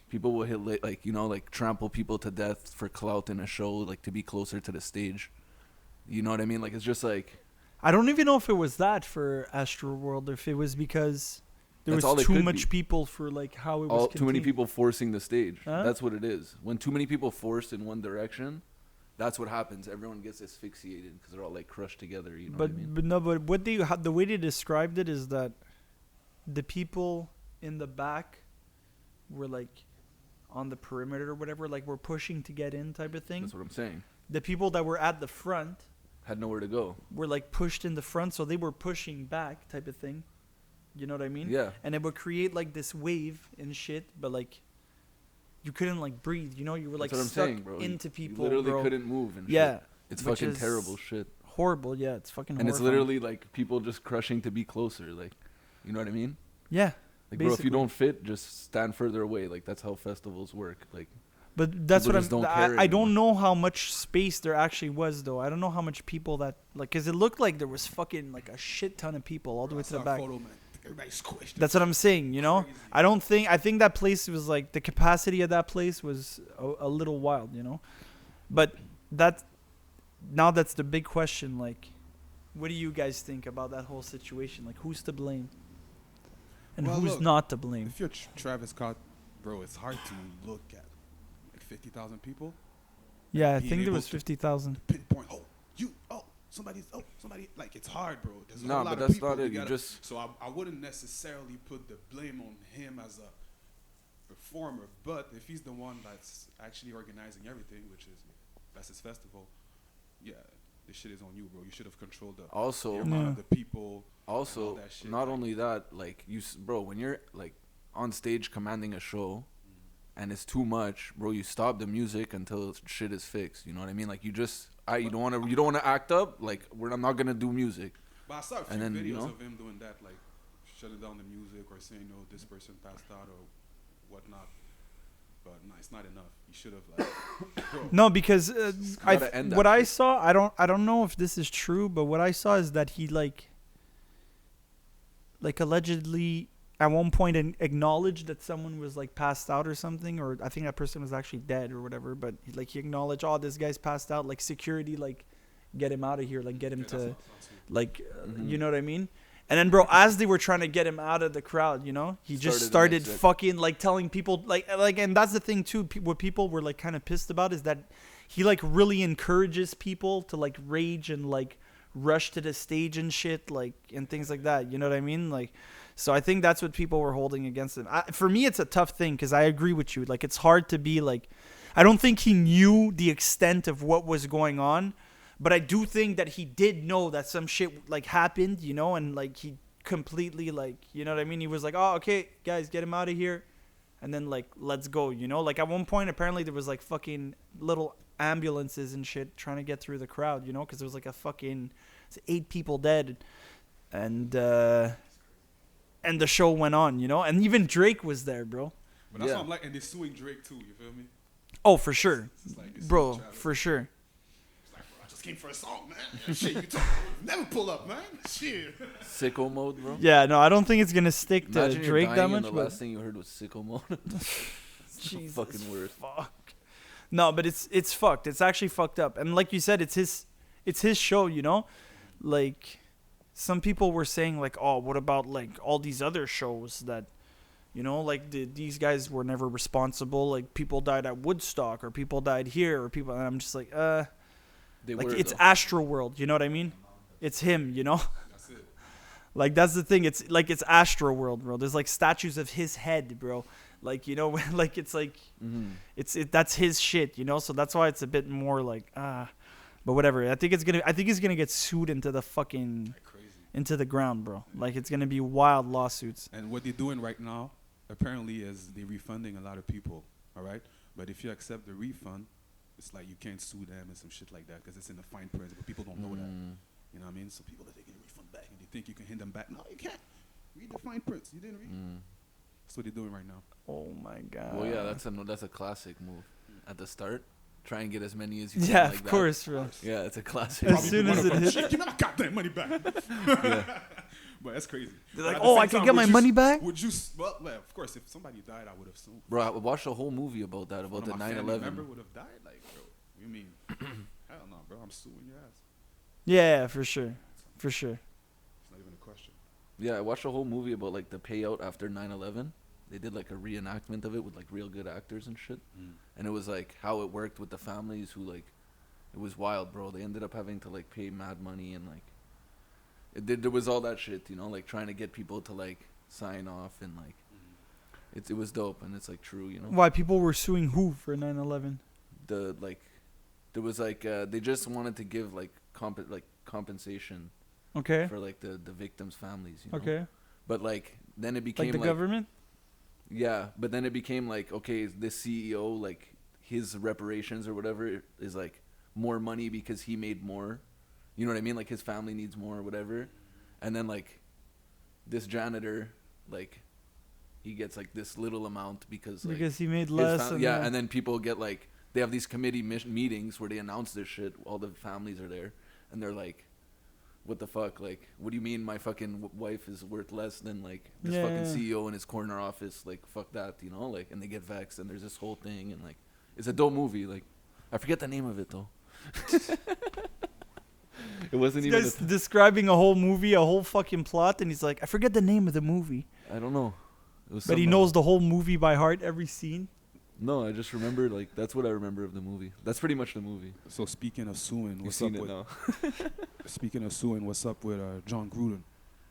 People will hit like you know like trample people to death for clout in a show, like to be closer to the stage. You know what I mean? Like it's just like I don't even know if it was that for Astroworld, or if it was because there That's all was it too could much be. people for like how it was. all too many contained. people forcing the stage. Huh? That's what it is. When too many people force in one direction, that's what happens. Everyone gets asphyxiated because they're all like crushed together. You know But what I mean? but no, but what the way they described it is that the people in the back were like on the perimeter or whatever, like we're pushing to get in type of thing. That's what I'm saying. The people that were at the front Had nowhere to go. were like pushed in the front, so they were pushing back type of thing. You know what I mean? Yeah. And it would create like this wave and shit, but like you couldn't like breathe. You know, you were like That's what I'm stuck saying, bro. into You people. literally bro. couldn't move and Yeah, shit. It's which fucking is terrible shit. horrible. Yeah, it's fucking. And it's horrifying. literally like people just crushing to be closer. Like, you know what I mean? Yeah. Like, bro, if you Basically. don't fit, just stand further away. Like, that's how festivals work. Like, But that's People what just I'm. don't care I don't anymore. know how much space there actually was, though. I don't know how much people that like, cause it looked like there was fucking like a shit ton of people all the way to the back. Photo, man. Everybody's squished. That's what I'm saying. You know, Crazy. I think that place was like the capacity of that place was a little wild. You know, but that's the big question. Like, what do you guys think about that whole situation? Like, who's to blame, and Well, who's look, not to blame? If you're Travis Scott, bro, it's hard to look at like 50,000 people. Yeah, I being think there able was to 50,000. Pinpoint. Somebody. Like it's hard, bro. There's a No, whole but lot of that's people not it. you You gotta- just So I wouldn't necessarily put the blame on him as a performer, but if he's the one that's actually organizing everything, that's his festival, yeah, this shit is on you, bro. You should have controlled the also amount of the people. and all also that shit, not like- only that, like bro, when you're like on stage commanding a show and it's too much, bro, you stop the music until shit is fixed. You know what I mean? Like you don't want to act up. Like I'm not gonna do music. But I saw a few And then, videos you know? of him doing that, like shutting down the music or saying, no, this person passed out or whatnot. But no, it's not enough. You should have like, bro. No, because gotta end that what I shit. saw, I don't know if this is true, but what I saw is that he like allegedly at one point acknowledged that someone was like passed out or something, or I think that person was actually dead or whatever. But like he acknowledged, oh, this guy's passed out. Like security, like get him out of here, like get him to, like, you know what I mean? And then, bro, as they were trying to get him out of the crowd, you know, he just Started the started music. fucking like telling people like, and that's the thing too. What people were like kind of pissed about is that he like really encourages people to like rage and like rush to the stage and shit, like, and things like that. You know what I mean? Like, so I think that's what people were holding against him. For me, it's a tough thing because I agree with you. Like, it's hard to be like, I don't think he knew the extent of what was going on. But I do think that he did know that some shit like happened, you know, and like he completely like, you know what I mean? He was like, oh, okay, guys, get him out of here. And then like, let's go, you know? Like at one point, apparently there was like fucking little ambulances and shit trying to get through the crowd, you know? Because there was like 8 people dead. And the show went on, you know? And even Drake was there, bro. But that's Yeah. what I'm like, and they're suing Drake too, you feel me? Oh, for sure. It's like, it's Bro, suing Travis. for sure. It's like, bro, I just came for a song, man. Shit, you never pull up, man. Shit. Sicko mode, bro. Yeah, no, I don't think it's going to stick to Imagine you're Drake dying that and much. the But last thing you heard was sicko mode. It's the Jesus fucking worst. fuck. No, but it's fucked. It's actually fucked up. And like you said, it's his show, you know? Like some people were saying like, "Oh, what about like all these other shows that you know, like these guys were never responsible. Like people died at Woodstock or people died here or people." And I'm just like, They like were, it's though. Astroworld, you know what I mean? It's him, you know? That's it. Like that's the thing. It's like it's Astroworld, bro. There's like statues of his head, bro. Like, you know, like it's like that's his shit, you know? So that's why it's a bit more like but whatever. I think he's gonna get sued into the fucking Like crazy. into the ground, bro. Like it's gonna be wild lawsuits. And what they're doing right now, apparently, is they're refunding a lot of people, all right? But if you accept the refund, it's like you can't sue them and some shit like that because it's in the fine print, but people don't know that. You know what I mean? So people are taking a refund back and they think you can hit them back. No, you can't. Read the fine prints. You didn't read. That's what they're doing right now. Oh my god. Well, yeah, that's a classic move. At the start, try and get as many as you can. yeah, like of that. course, bro. Yeah, it's a classic. As soon as it hits, Shit, give me my goddamn money back. Yeah. But that's crazy. they're But like, at the "Oh, same I can time, get would my you money back." Would you? Well, of course, if somebody died, I would have sued. Bro, I watched a whole movie about that, about One the of my family 9/11. member would have died. Like, bro, you mean? Hell no, bro. I'm suing your ass. Yeah, for sure, for sure. It's not even a question. Yeah, I watched a whole movie about like the payout after 9/11. They did like a reenactment of it with like real good actors and shit. And it was like how it worked with the families who like, it was wild, bro. They ended up having to like pay mad money and like, there was all that shit, you know, like trying to get people to like sign off and like, it was dope and it's like true, you know. Why people were suing who for 9/11? The like, there was like they just wanted to give like compensation Okay, for like the victims' families, you know. okay, But like then it became like the government. Yeah, but then it became like, okay, this CEO, like his reparations or whatever is like more money because he made more. You know what I mean? Like his family needs more or whatever. And then like this janitor, like he gets like this little amount because like Because he made his less. yeah, and then people get like, they have these committee meetings where they announce this shit. All the families are there and they're like, what the fuck? Like, what do you mean my fucking wife is worth less than like this Yeah, fucking yeah. CEO in his corner office? Like, fuck that, you know? Like, and they get vexed and there's this whole thing and like, it's a dope movie. Like, I forget the name of it though. It wasn't This even. guy's describing a whole movie, a whole fucking plot, and he's like, I forget the name of the movie. I don't know. It was But he some, knows the whole movie by heart, every scene. No, I just remember like that's what I remember of the movie. That's pretty much the movie. So speaking of suing, You've what's up seen it with? now. Speaking of suing, what's up with John Gruden?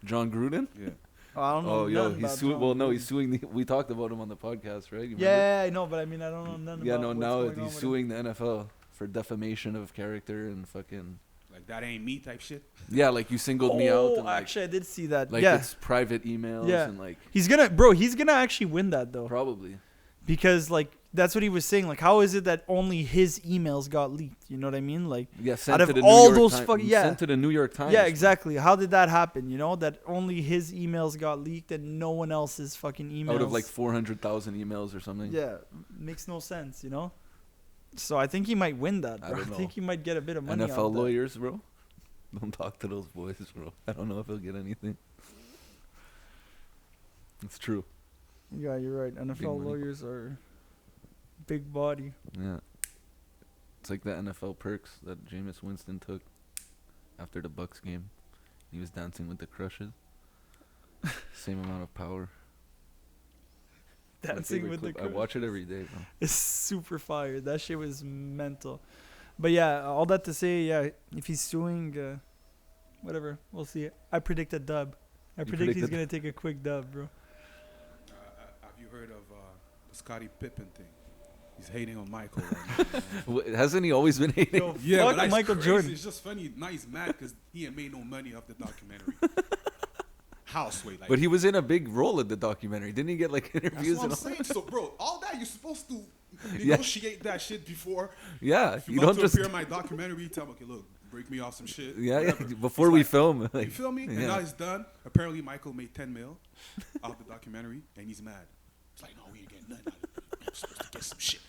John Gruden? Yeah. Oh, I don't know. Oh, yo, nothing he's about suing. John Well, no, Gruden. he's suing. We talked about him on the podcast, right? You remember? Yeah, I know, but I mean, I don't know nothing Yeah, about no. what's Now going on he's with suing the NFL for defamation of character and fucking. Like that ain't me type shit. Yeah, like you singled him. me out. Oh, And, like, actually, I did see that. like yeah, it's private emails Yeah. and like he's gonna actually win that though, probably. because like that's what he was saying. Like, how is it that only his emails got leaked? You know what I mean? Like, Yeah, sent out to of the all New York those Times. fucking yeah, Sent to the New York Times. yeah, exactly. How did that happen? You know, that only his emails got leaked and no one else's fucking emails. Out of like 400,000 emails or something. Yeah, makes no sense, you know. So I think he might win that, I bro. I, don't know. think he might get a bit of money. out NFL of that. lawyers, bro. Don't talk to those boys, bro. I don't know if he'll get anything. It's true. Yeah, you're right. NFL money. lawyers are big body. Yeah. It's like the NFL perks that Jameis Winston took after the Bucks game. He was dancing with the crushes. Same amount of power. My Dancing favorite with the clip. I watch it every day, bro. It's super fire. That shit was mental. But yeah, all that to say, yeah, if he's suing, whatever, we'll see. I predict a dub. I predict he's predicted- gonna take a quick dub, bro. Have you heard of the Scottie Pippen thing? He's hating on Michael. Right now, man. Hasn't he always been hating? Yo, Yeah, fuck but that's Michael crazy. Jordan. It's just funny. Now he's mad because he ain't made no money off the documentary. Houseway, like. But he was in a big role in the documentary. Didn't he get like That's interviews what I'm and all? saying. So, bro, all that you're supposed to Yeah. negotiate that shit before. Yeah, If you you don't want to just. appear in my documentary, tell him, okay, look, break me off some shit. Yeah, whatever. before He's we like, film. You Like, feel me? And yeah. now he's done. Apparently, Michael made 10 mil off the documentary, and he's mad. It's like, no, we ain't getting nothing out of it. I'm supposed to get some shit,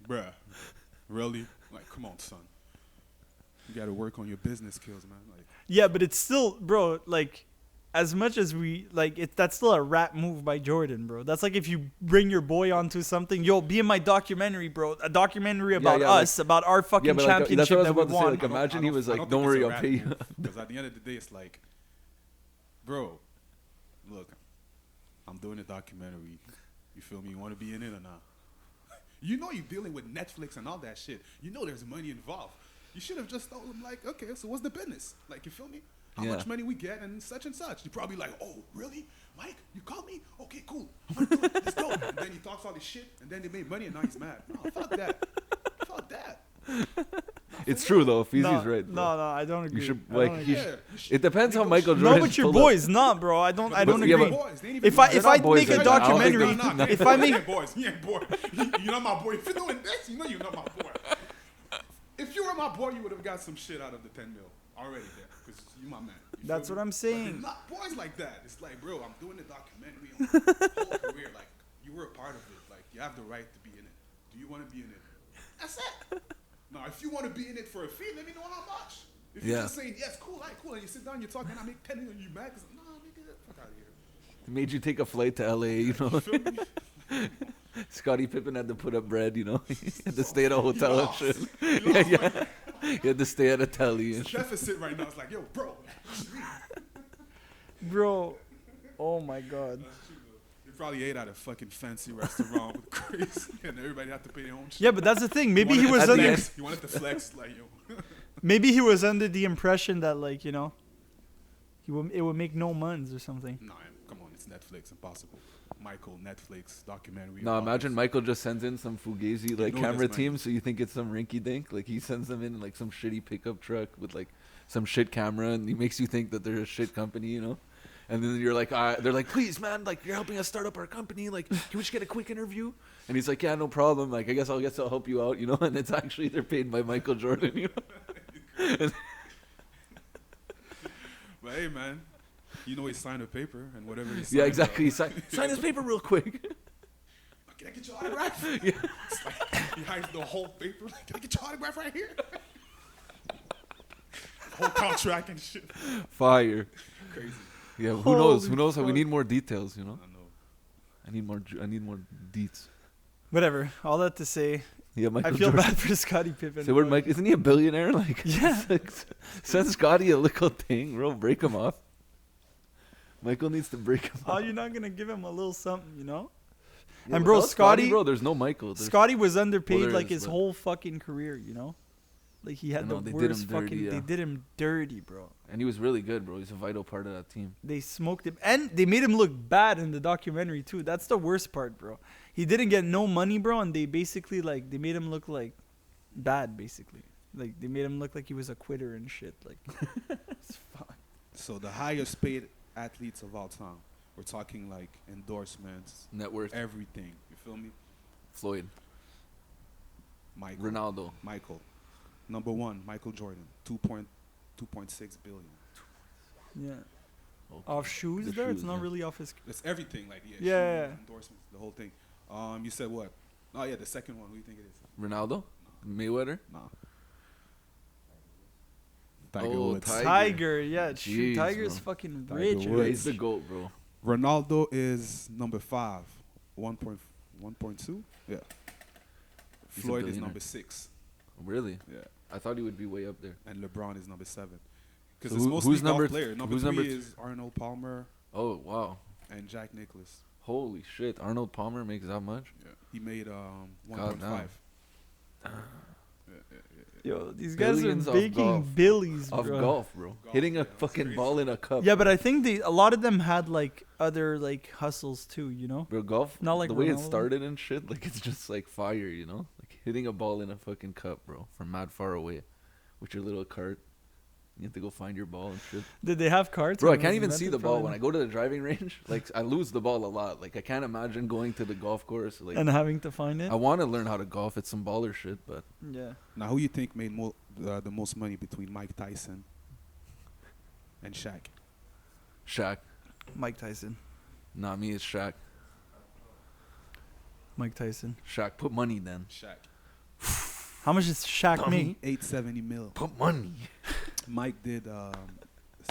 bruh. Really? Like, come on, son. You got to work on your business skills, man. Like, Yeah, but it's still, bro. Like, as much as we like it, that's still a rap move by Jordan, bro. That's like if you bring your boy onto something, yo, be in my documentary, bro. A documentary about yeah, like- us, about our fucking yeah, but like, that's championship what I that we was about to say. won. Like, imagine he was like, "Don't worry, I'll pay you." Because at the end of the day, it's like, bro, look, I'm doing a documentary. You feel me? You want to be in it or not? You know you're dealing with Netflix and all that shit. You know there's money involved. You should have just told him, like, okay, so what's the business? Like, you feel me? How Yeah. much money we get and such and such. You're probably like, oh, really? Mike, you called me? Okay, cool. I want to do it. Let's go. And then he talks all this shit, and then they made money, and now he's mad. No, fuck that. Fuck that. It's true though. Feezy's no, right. Bro. no, I don't agree. You should I don't like. agree. He Yeah, it depends how Michael Not Jordan. with your boys, not, bro. I don't But- agree. yeah, but- Boys, they ain't even If I boys. if They're I not boys make a like that. I don't think documentary, they- Nah, if boys, I he make ain't boys, he ain't boy. You're not my boy. If you're doing this, you know you're not my boy. If you were my boy, you would have got some shit out of the 10 mil already there, because you my man. You That's feel what me? I'm But saying. they're not boys like that. It's like, bro, I'm doing a documentary on my whole career. Like, you were a part of it. Like, you have the right to be in it. Do you want to be in it? That's it. Now, if you want to be in it for a fee, let me know how much. If you're Yeah. just saying, yes, cool, alright, cool, and you sit down, you're talking, I make 10 million, you mad? Because, nah, nigga, get the fuck out of here. made you take a flight to LA. You know, You feel me? Scottie Pippen had to put up bread. You know, he had to stay at a hotel and lost. shit. You Yeah, lost, yeah. He had to stay at a telly and The shit. deficit right now is like, yo, bro. bro, oh my god. You probably ate at a fucking fancy restaurant with crazy, and everybody had to pay their own shit. Yeah, but that's the thing. Maybe You he wanted was to under- flex. You wanted to flex, like, yo. maybe he was under the impression that like, you know, it would make no months or something. Nah, come on, it's Netflix, impossible. Michael, Netflix, documentary. No, about imagine this. Michael just sends in some fugazi like know camera this, man. team, so you think it's some rinky dink. Like he sends them in like some shitty pickup truck with like some shit camera, and he makes you think that they're a shit company, you know. And then you're like, they're like, please, man, like you're helping us start up our company. Like, can we just get a quick interview? And he's like, yeah, no problem. Like, I guess I'll help you out, you know. And it's actually they're paid by Michael Jordan, you know. But hey, man, you know he signed a paper and whatever he signed. Yeah, exactly. Sign this paper real quick. Can I get your autograph? Yeah. It's like, he hides the whole paper. Like, can I get your autograph right here? The whole contract and shit. Fire. Crazy. Yeah, who knows? Holy Who knows? We fuck. need more details, you know. I know. I need more deets. Whatever. All that to say, Yeah, Michael I feel Jordan. bad for Scottie Pippen. So where bro. Mike isn't he a billionaire? Like Yeah. send Scotty a little thing, bro. Break him off. Michael needs to break him How up. you not gonna give him a little something, you know? Yeah, And bro, without Scottie, bro, there's no Michael. Scottie was underpaid there like is, his but- whole fucking career, you know? Like he had know, the they did worst him dirty, fucking. yeah. They did him dirty, bro. And he was really good, bro. He's a vital part of that team. They smoked him, and they made him look bad in the documentary too. That's the worst part, bro. He didn't get no money, bro, and they basically like they made him look like bad, basically. Like they made him look like he was a quitter and shit. Like, it's fine. So the highest paid athletes of all time. We're talking like endorsements, Net worth. everything. You feel me? Floyd. Michael. Ronaldo. Michael. Number one, Michael Jordan. 2.6 billion. Yeah. Okay. Off shoes The there. It's shoes, not yeah. really off his. It's everything. Like yeah, Yeah. shoes, endorsements, the whole thing. You said what? Oh yeah, the second one. Who do you think it is? Ronaldo. Mayweather. Nah. Tiger Oh, Woods. Tiger, yeah. Shoot, Jeez, Tiger's bro. fucking Tiger rich. Woods. Yeah, he's the GOAT, bro. Ronaldo is number 5. 1.2? Yeah. He's a Floyd is billionaire. number 6. Really? Yeah. I thought he would be way up there. And LeBron is number 7. Because So it's who- mostly who's golf number player. Number who's 3 number is Arnold Palmer Oh, wow. and Jack Nicklaus. Holy shit. Arnold Palmer makes that much? Yeah. He made 1.5. Goddamn. Yo, these guys Billions are of making golf. billies, Of bro. golf, bro. Golf, Hitting yeah, a that's fucking crazy. ball in a cup. Yeah, but I think a lot of them had like other like hustles too, you know? Bro, golf, Not like the way it Ronaldo. started and shit, like it's just like fire, you know? Like hitting a ball in a fucking cup, bro, from mad far away with your little cart. You have to go find your ball and shit. Did they have cards? Bro, when I it can't was even see invented? the ball. Probably When I go to the driving range, like I lose the ball a lot. Like I can't imagine going to the golf course. Like and having to find it. I want to learn how to golf. It's some baller shit, but Yeah. Now, who you think made the most money between Mike Tyson and Shaq? Shaq. Mike Tyson. Not me, it's Shaq. Mike Tyson. Shaq, put money then. Shaq. How much does Shaq Dummy. make? 870 mil. Put money. Mike did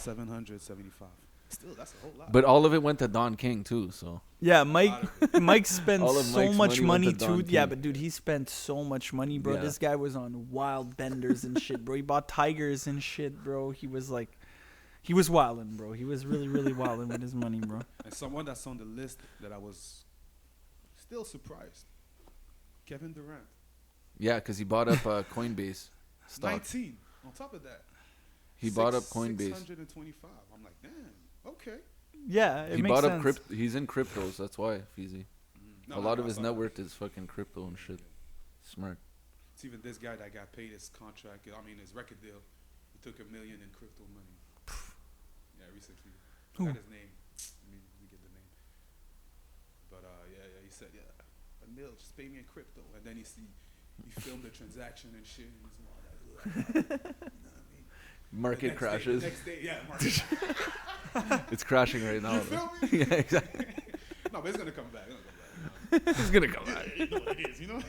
775. Still, that's a whole lot. But all of it went to Don King too, so. Yeah, Mike spent All of so Mike's much money money went to Don too. Yeah, King. but dude, he spent so much money, bro. Yeah. This guy was on wild benders and shit, bro. He bought tigers and shit, bro. He was wildin', bro. He was really, really wildin' with his money, bro. And someone that's on the list that I was still surprised. Kevin Durant. Yeah, because he bought up Coinbase stock. 19. On top of that. He bought up Coinbase. 625. I'm like, damn, okay. Yeah, it He makes bought sense. up crypto. He's in cryptos. That's why, Feezy. No, A no, lot no, of his I saw net that. worth is fucking crypto and shit. Smart. It's even this guy that got paid his contract. I mean, his record deal. He took $1 million in crypto money. Yeah, recently. Who? Got his name. Let me get the name. But yeah, he said, yeah, $1 million, just pay me in crypto. And then he filmed the transaction and shit. And he's all that. You know what I mean? Market The next crashes. Day, the next day, yeah, market. It's crashing right now. You though. feel me? Yeah, exactly. No, but it's gonna come back. It's gonna come back. You know what it is, you know?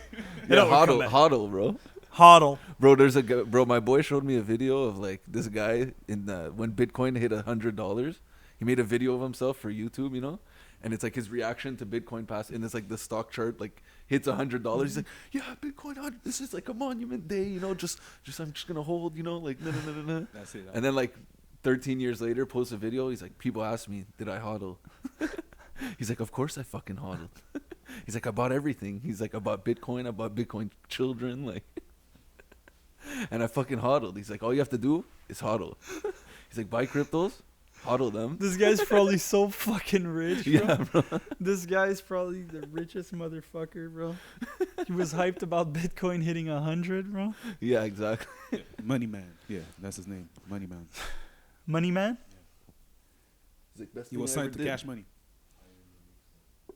Yeah, know what come hodl, back. hodl, bro. Hodl. Bro, there's a guy, bro. My boy showed me a video of like this guy in when Bitcoin hit $100. He made a video of himself for YouTube, you know, and it's like his reaction to Bitcoin pass, and it's like the stock chart like hits $100. He's like, yeah, Bitcoin, this is like a monument day, you know. Just I'm just gonna hold, you know, like no. That's it. And then like 13 years later, posts a video. He's like, people ask me, did I hodl? He's like, of course I fucking hodled. He's like, I bought everything. He's like, I bought Bitcoin children, like, and I fucking hodled. He's like, all you have to do is hodl. He's like, buy cryptos, hodl them. This guy's probably so fucking rich, bro. Yeah, bro. This guy's probably the richest motherfucker, bro. He was hyped about Bitcoin hitting 100, bro. Yeah, exactly. Money Man. Yeah, that's his name. Money Man. Money man. He's like, best He thing was I signed ever to did. Cash Money.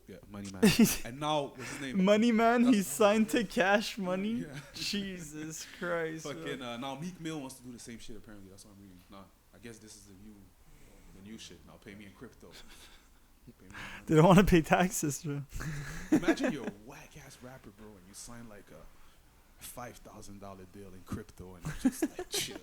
Yeah, Money Man. And now, what's his name? Money man. He's signed to Cash Money. Yeah. Jesus Christ. bro. Fucking now Meek Mill wants to do the same shit. Apparently, that's what I'm reading. Nah, I guess this is the new shit. Now pay me in crypto. Pay me in They don't want to pay taxes, bro. Imagine you're a whack ass rapper, bro, and you sign like a $5,000 deal in crypto, and you're just like chill.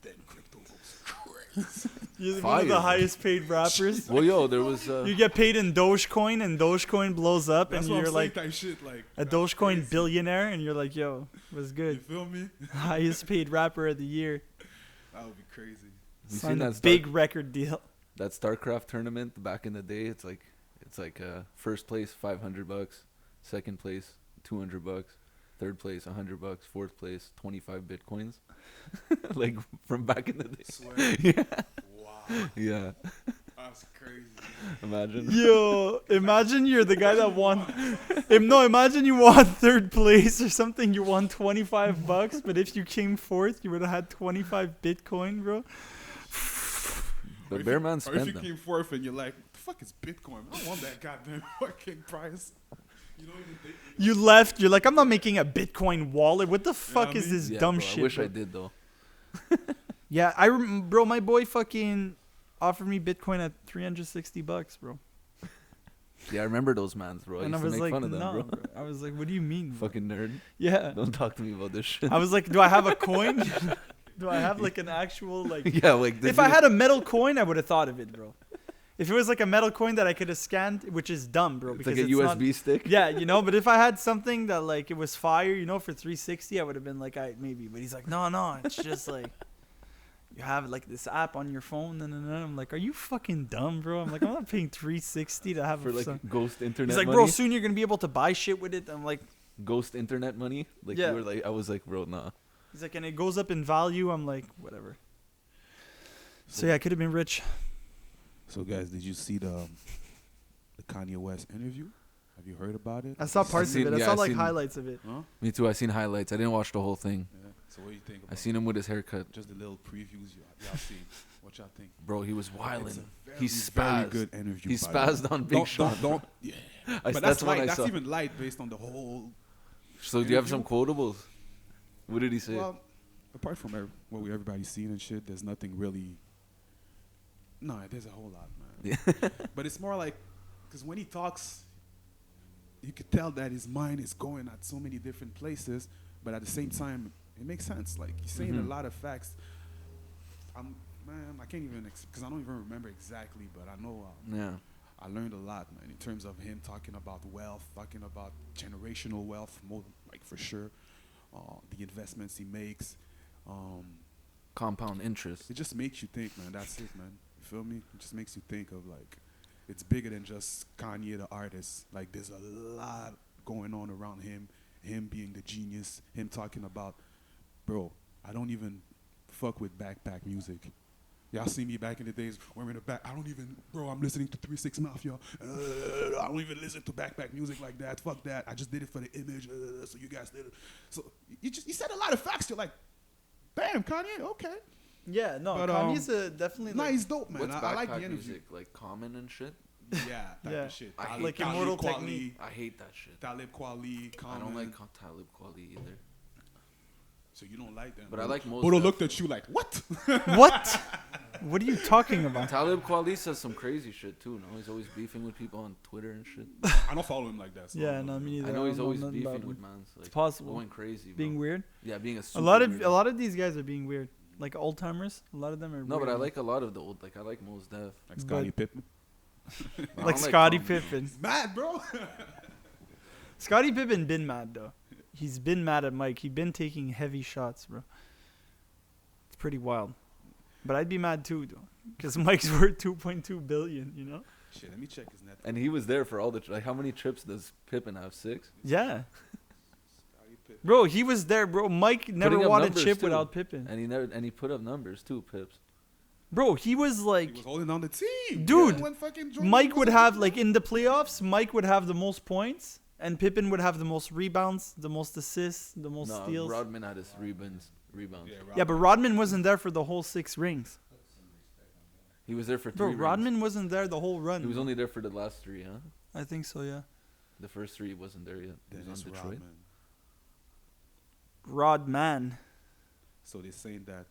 Then crypto goes crazy. You're one Fire. of the highest paid rappers. Well, yo, there was. You get paid in Dogecoin, and Dogecoin blows up, That's and what I'm you're saying. like Type shit like a that's Dogecoin crazy. billionaire, and you're like, yo, was You good. feel me? Highest paid rapper of the year. That would be crazy. You seen Signed a that big record deal. that StarCraft tournament back in the day. It's like first place $500, second place $200, third place $100, fourth place 25 bitcoins. Like from back in the day. Swear. Yeah. Wow. Yeah. That's crazy. Imagine. Yo, imagine you're the guy that won. No, imagine you won third place or something. You won $25, but if you came fourth, you would have had 25 Bitcoin, bro. But Bear Man Or if spent you them. came fourth and you're like, what the fuck is Bitcoin? I don't want that goddamn fucking price. You don't even think. You left. You're like, I'm not making a Bitcoin wallet. What the fuck what I is mean? this Yeah, dumb bro, shit? I wish bro? I did though. Yeah, bro, my boy fucking offered me Bitcoin at $360, bro. Yeah, I remember those mans, bro. I And used I was to make like, fun of them, no, bro. bro. I was like, what do you mean? Bro? Fucking nerd. Yeah. Don't talk to me about this shit. I was like, do I have a coin? Do I have like an actual like? Yeah, like If I had a metal coin, I would have thought of it, bro. If it was like a metal coin that I could have scanned, which is dumb, bro, it's because like a it's USB not, stick. yeah, you know. But if I had something that like it was fire, you know, for 360, I would have been like, I maybe. But he's like, no, it's just like you have like this app on your phone, and I'm like, are you fucking dumb, bro? I'm like, I'm not paying 360 to have For like some. ghost internet He's like, money. bro, soon you're gonna be able to buy shit with it. I'm like, Ghost internet money. Like Yeah. you were like, I was like, bro, nah. he's like, and it goes up in value. I'm like, whatever. So yeah, I could have been rich. So guys, did you see the Kanye West interview? Have you heard about it? I saw parts seen- of it. I yeah, saw I like seen- highlights of it. Huh? Me too. I seen highlights. I didn't watch the whole thing. Yeah. So what do you think about I seen him with his haircut. just the little previews y'all seen? What y'all think? Bro, he was It's wilding. a He very spazzed. good interview. He by the way. spazzed on Big Sean. Don't. Yeah. I, But that's what light. I That's saw. even light based on the whole. So do you have some quotables? What did he say? Well, apart from what everybody's seen and shit, there's nothing really. No, there's a whole lot, man. Yeah. But it's more like, because when he talks, you could tell that his mind is going at so many different places, but at the same time, it makes sense. Like, he's saying Mhm. a lot of facts. I can't even, because I don't even remember exactly, but I know Yeah. I learned a lot, man, in terms of him talking about wealth, talking about generational wealth, like for sure, the investments he makes. Compound interest. It just makes you think, man. That's it, man. You feel me? It just makes you think of like, it's bigger than just Kanye the artist. Like there's a lot going on around him being the genius, him talking about, bro, I don't even fuck with backpack music. Y'all see me back in the days wearing a back. I don't even, bro, I'm listening to 3-6 Mafia. I don't even listen to backpack music like that. Fuck that. I just did it for the image. So you guys did it. So you said a lot of facts. You're like, damn, Kanye, okay. Yeah, no, But, Kanye's definitely Nah, like, he's dope, man. What's I like the backpack interview. music? Like Common and shit? Yeah, type Yeah. of shit. I hate like that. Immortal Talib Technique. I hate that shit. Talib Kweli, I Common. don't like Talib Kweli either. So you don't like them. But I like most. Bodo Def. looked at you like, what? what? What are you talking about? Talib Kweli says some crazy shit too. No, he's always beefing with people on Twitter and shit. I don't follow him like that. So Yeah, no, me neither. I know he's don't always nothing about beefing him. with mans. Like, It's possible. Going crazy. Bro. Being weird. Yeah, being a A super lot of weirdo. these guys are being weird. Like old timers. A lot of them are. No, weird. but I like a lot of the old. Like I like Mos Def. Like Scottie Pippen. I don't like Scottie Common. Pippen. Mad, bro. Scottie Pippen been mad though. He's been mad at Mike. He's been taking heavy shots, bro. It's pretty wild. But I'd be mad too, though, because Mike's worth 2.2 billion. You know? Shit, let me check his net. And he was there for all the. Like, how many trips does Pippen have? 6? Yeah, Scottie Pippen. bro. He was there, bro. Mike never Putting up won a numbers, chip too. without Pippen. And he put up numbers too, Pips. Bro, he was like, He was holding on the team. Dude, Yeah, when fucking Jordan Mike was would on have the like team. in the playoffs. Mike would have the most points, and Pippen would have the most rebounds, the most assists, the most No, steals. Rodman had his rebounds. Yeah, but Rodman wasn't there for the whole 6 rings. He was there for 3 Bro, rings. Rodman wasn't there the whole run. He was only there for the last 3, huh? I think so, yeah. The first 3 he wasn't there yet. He Dennis was on Detroit. Rodman. Rodman. So they're saying that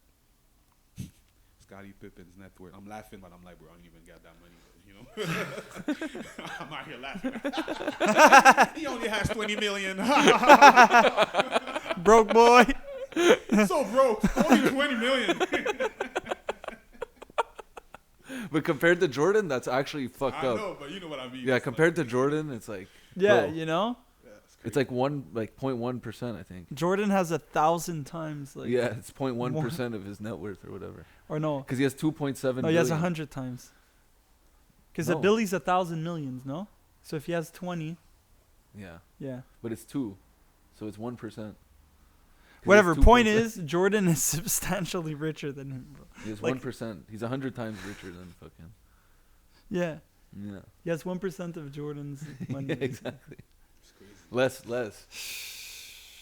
Scottie Pippen's net worth. I'm laughing, but I'm like, bro, I don't even got that money. You know, I'm out here laughing. He only has 20 million. Broke boy. So broke, only 20 million. But compared to Jordan, that's actually fucked I up. know, but you know what I mean. Yeah, It's compared like, to Jordan, it's like Yeah, bro, you know? yeah, it's crazy. it's like 0.1%, I think. Jordan has 1,000 times. Like, Yeah, it's 0.1% of his net worth or whatever. Or no. Because he has 2.7 No, he has billion. 100 times. Because No. a billy's 1,000 millions, no? So if he has 20, Yeah, yeah. but it's 2, so it's 1%. Whatever. Point is, Jordan is substantially richer than him, bro. He has like- 1%. He's 100 times richer than fucking. Yeah. Yeah. He has 1% of Jordan's money. Yeah, exactly. It's crazy. Less.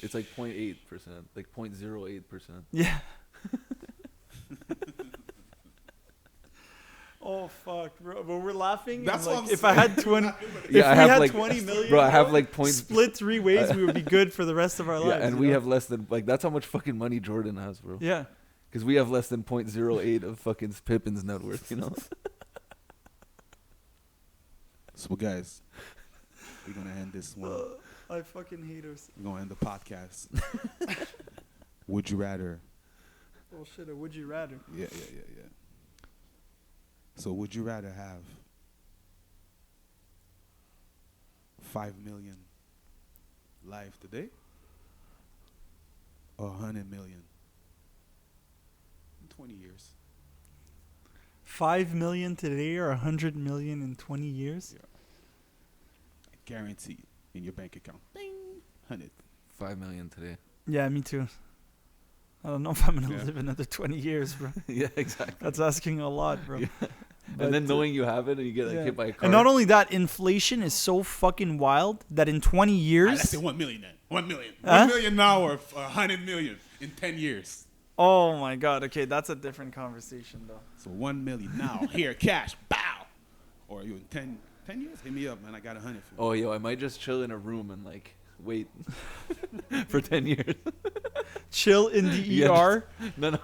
It's like 0.8%, like 0.08%. Yeah. Oh fuck, bro! But we're laughing. That's and, what like, I'm if I had saying. 20, if Yeah, I we have had like 20 million, bro, I have bro, like points. split 3 ways, we would be good for the rest of our Yeah, lives. and you we know? have less than like that's how much fucking money Jordan has, bro. Yeah. Because we have less than 0.08 of fucking Pippen's net worth, you know. So guys, we're gonna end this one. I fucking hate us. We're gonna end the podcast. Would you rather? Oh shit! Or would you rather? Yeah. So would you rather have 5 million live today or 100 million in 20 years? 5 million today or 100 million in 20 years? Yeah. Guaranteed in your bank account. Ding. 100. 5 million today. Yeah, me too. I don't know if I'm gonna Yeah. live another 20 years, bro. Yeah, exactly. That's asking a lot, bro. Yeah. But, And then knowing you have it and you get like yeah. hit by a car. And not only that, inflation is so fucking wild that in 20 Let's years. say 1 million then. 1 million. Huh? 1 million now or 100 million in 10 years. Oh my god. Okay, that's a different conversation, though. So 1 million now. Here, cash. Bow. Or you in 10 years? Hit me up, man. I got 100 for you. Oh, yo, I might just chill in a room and like wait for 10 years. Chill in the Yeah, ER. No.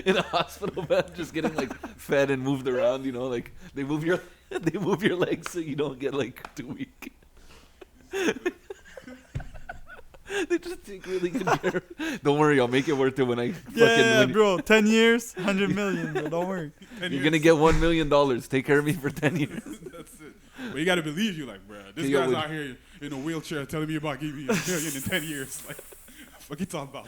In a hospital bed, just getting like fed and moved around, you know, like they move your legs so you don't get like too weak. They just take really good care. Don't worry, I'll make it worth it when I Yeah, fucking. bro. 10 years, 100 million. Bro, don't worry. 10 You're years. gonna get $1 million. Take care of me for 10 years. That's it. But you gotta believe you, like, bro. This Yo, guy's would- out here in a wheelchair telling me about giving me $1 million in 10 years. Like, what you talking about?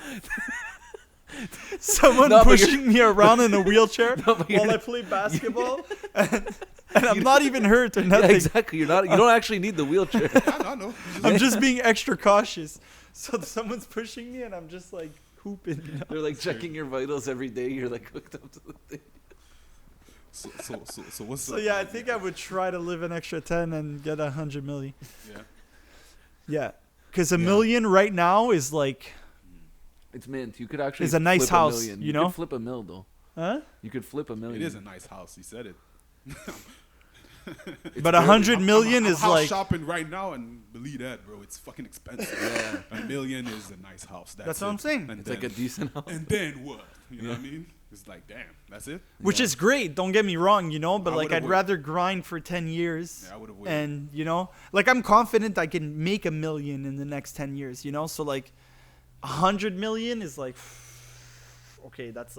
Someone No, but pushing me around in a wheelchair No, but you're while I not- play basketball, and I'm not even hurt or Yeah, nothing. exactly. You don't actually need the wheelchair. I know. I'm just being extra cautious. So someone's pushing me, and I'm just like hooping. You know? They're like checking your vitals every day. You're like hooked up to the thing. So what's So up? yeah, I think I would try to live an extra 10 and get 100 million. Yeah. Yeah, because a Yeah. million right now is like, It's mint. You could actually. It's a nice flip house, million. you You know? could flip a mill though. huh? You could flip a million. It is a nice house. He said it. It's But very- 100 million I'm is house like, shopping right now, and believe that, bro. It's fucking expensive. Yeah. $1 million is a nice house. That's what I'm saying. And It's then, like a decent house. and then what? You know what I mean? It's like, damn, that's it. which Yeah. is great. Don't get me wrong, you know. But I like, would've I'd waited. rather grind for 10 years. Yeah, I would have waited. And you know, like I'm confident I can make $1 million in the next 10 years, you know. So like 100 million is like, okay, that's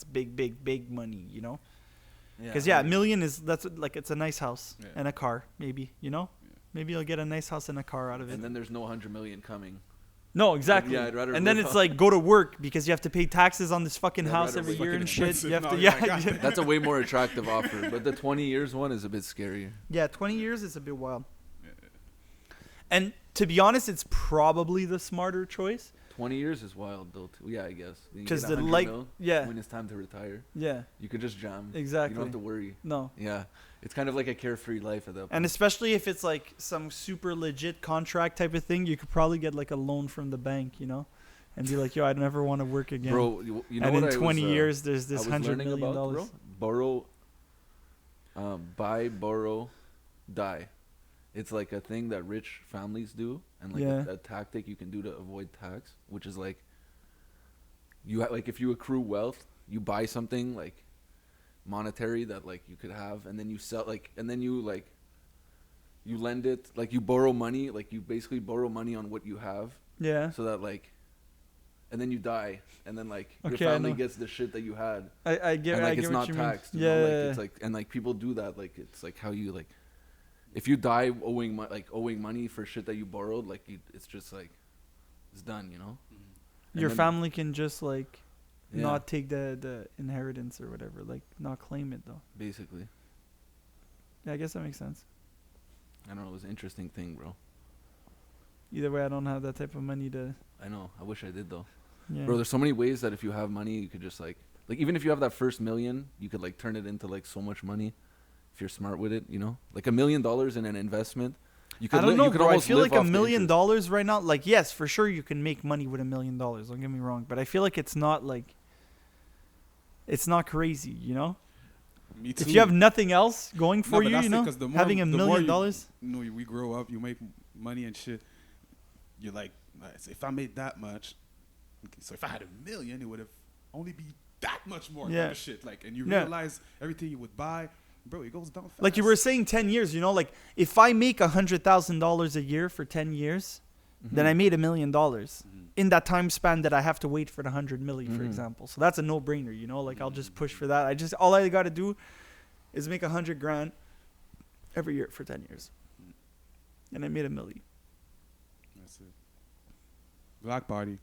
big money, you know. Because yeah, $1 million is like it's a nice house Yeah. and a car, maybe, you know. Yeah. Maybe I'll get a nice house and a car out of it. And then there's no 100 million coming. No, exactly. Yeah, I'd rather and then live it's on- like go to work because you have to pay taxes on this fucking Yeah, house rather every live year fucking and shit. expensive You have now, to, you're like, yeah, God That's a way more attractive offer. But the 20 years one is a bit scarier. yeah. 20 years is a bit wild. Yeah. And to be honest, it's probably the smarter choice 20 years is wild though. Too. Yeah, I guess. Then you because get the 100 like, mil yeah, when it's time to retire, yeah, you could just jam. exactly. You don't have to worry. No. Yeah, it's kind of like a carefree life at that point. And especially if it's like some super legit contract type of thing, you could probably get like a loan from the bank, you know, and be like, yo, I never want to work again. Bro, you know and what in I 20 was, years, there's I this was $100 learning million. about, bro? Borrow, buy, borrow, die. It's like a thing that rich families do, and like Yeah. a tactic you can do to avoid tax, which is like like if you accrue wealth, you buy something like monetary that like you could have, and then you sell and then you you lend it, like you borrow money, like you basically borrow money on what you have, Yeah. so that and then you die, and then Okay, your I family know. gets the shit that you had. I get, And I like get it's what not you taxed, mean. you know? Yeah. It's like, and like people do that, like it's like how you like, if you die owing money for shit that you borrowed, like it's just like, it's done, you know. And Your then- family can just like Yeah, not take the inheritance or whatever, like not claim it though. basically. Yeah, I guess that makes sense. I don't know. It was an interesting thing, bro. Either way, I don't have that type of money to. I know. I wish I did though. Yeah. Bro, there's so many ways that if you have money, you could just like even if you have that first million, you could like turn it into like so much money if you're smart with it, you know? Like $1 million in an investment. You could I don't know, you could bro. I almost feel live like off $1 the million interest. right now. Like, yes, for sure, you can make money with $1 million. Don't get me wrong, but I feel like it's not like. It's not crazy, you know. Me too. If you have nothing else going No, for but you, that's you it, know, 'cause the more- having $1 the more million you- dollars. You know, we grow up, you make money and shit. You're like, if I made that much, okay, so if I had $1 million, it would have only be that much more. Yeah. Yeah. Shit, like, and you Yeah. realize everything you would buy, bro, it goes down fast. Like you were saying, 10 years. You know, like if I make $100,000 a year for 10 years, then I made $1 million in that time span that I have to wait for the 100 million, for example. So that's a no-brainer. You know, like I'll just push for that. All I got to do is make 100 grand every year for 10 years, and I made $1 million. That's it. Black party.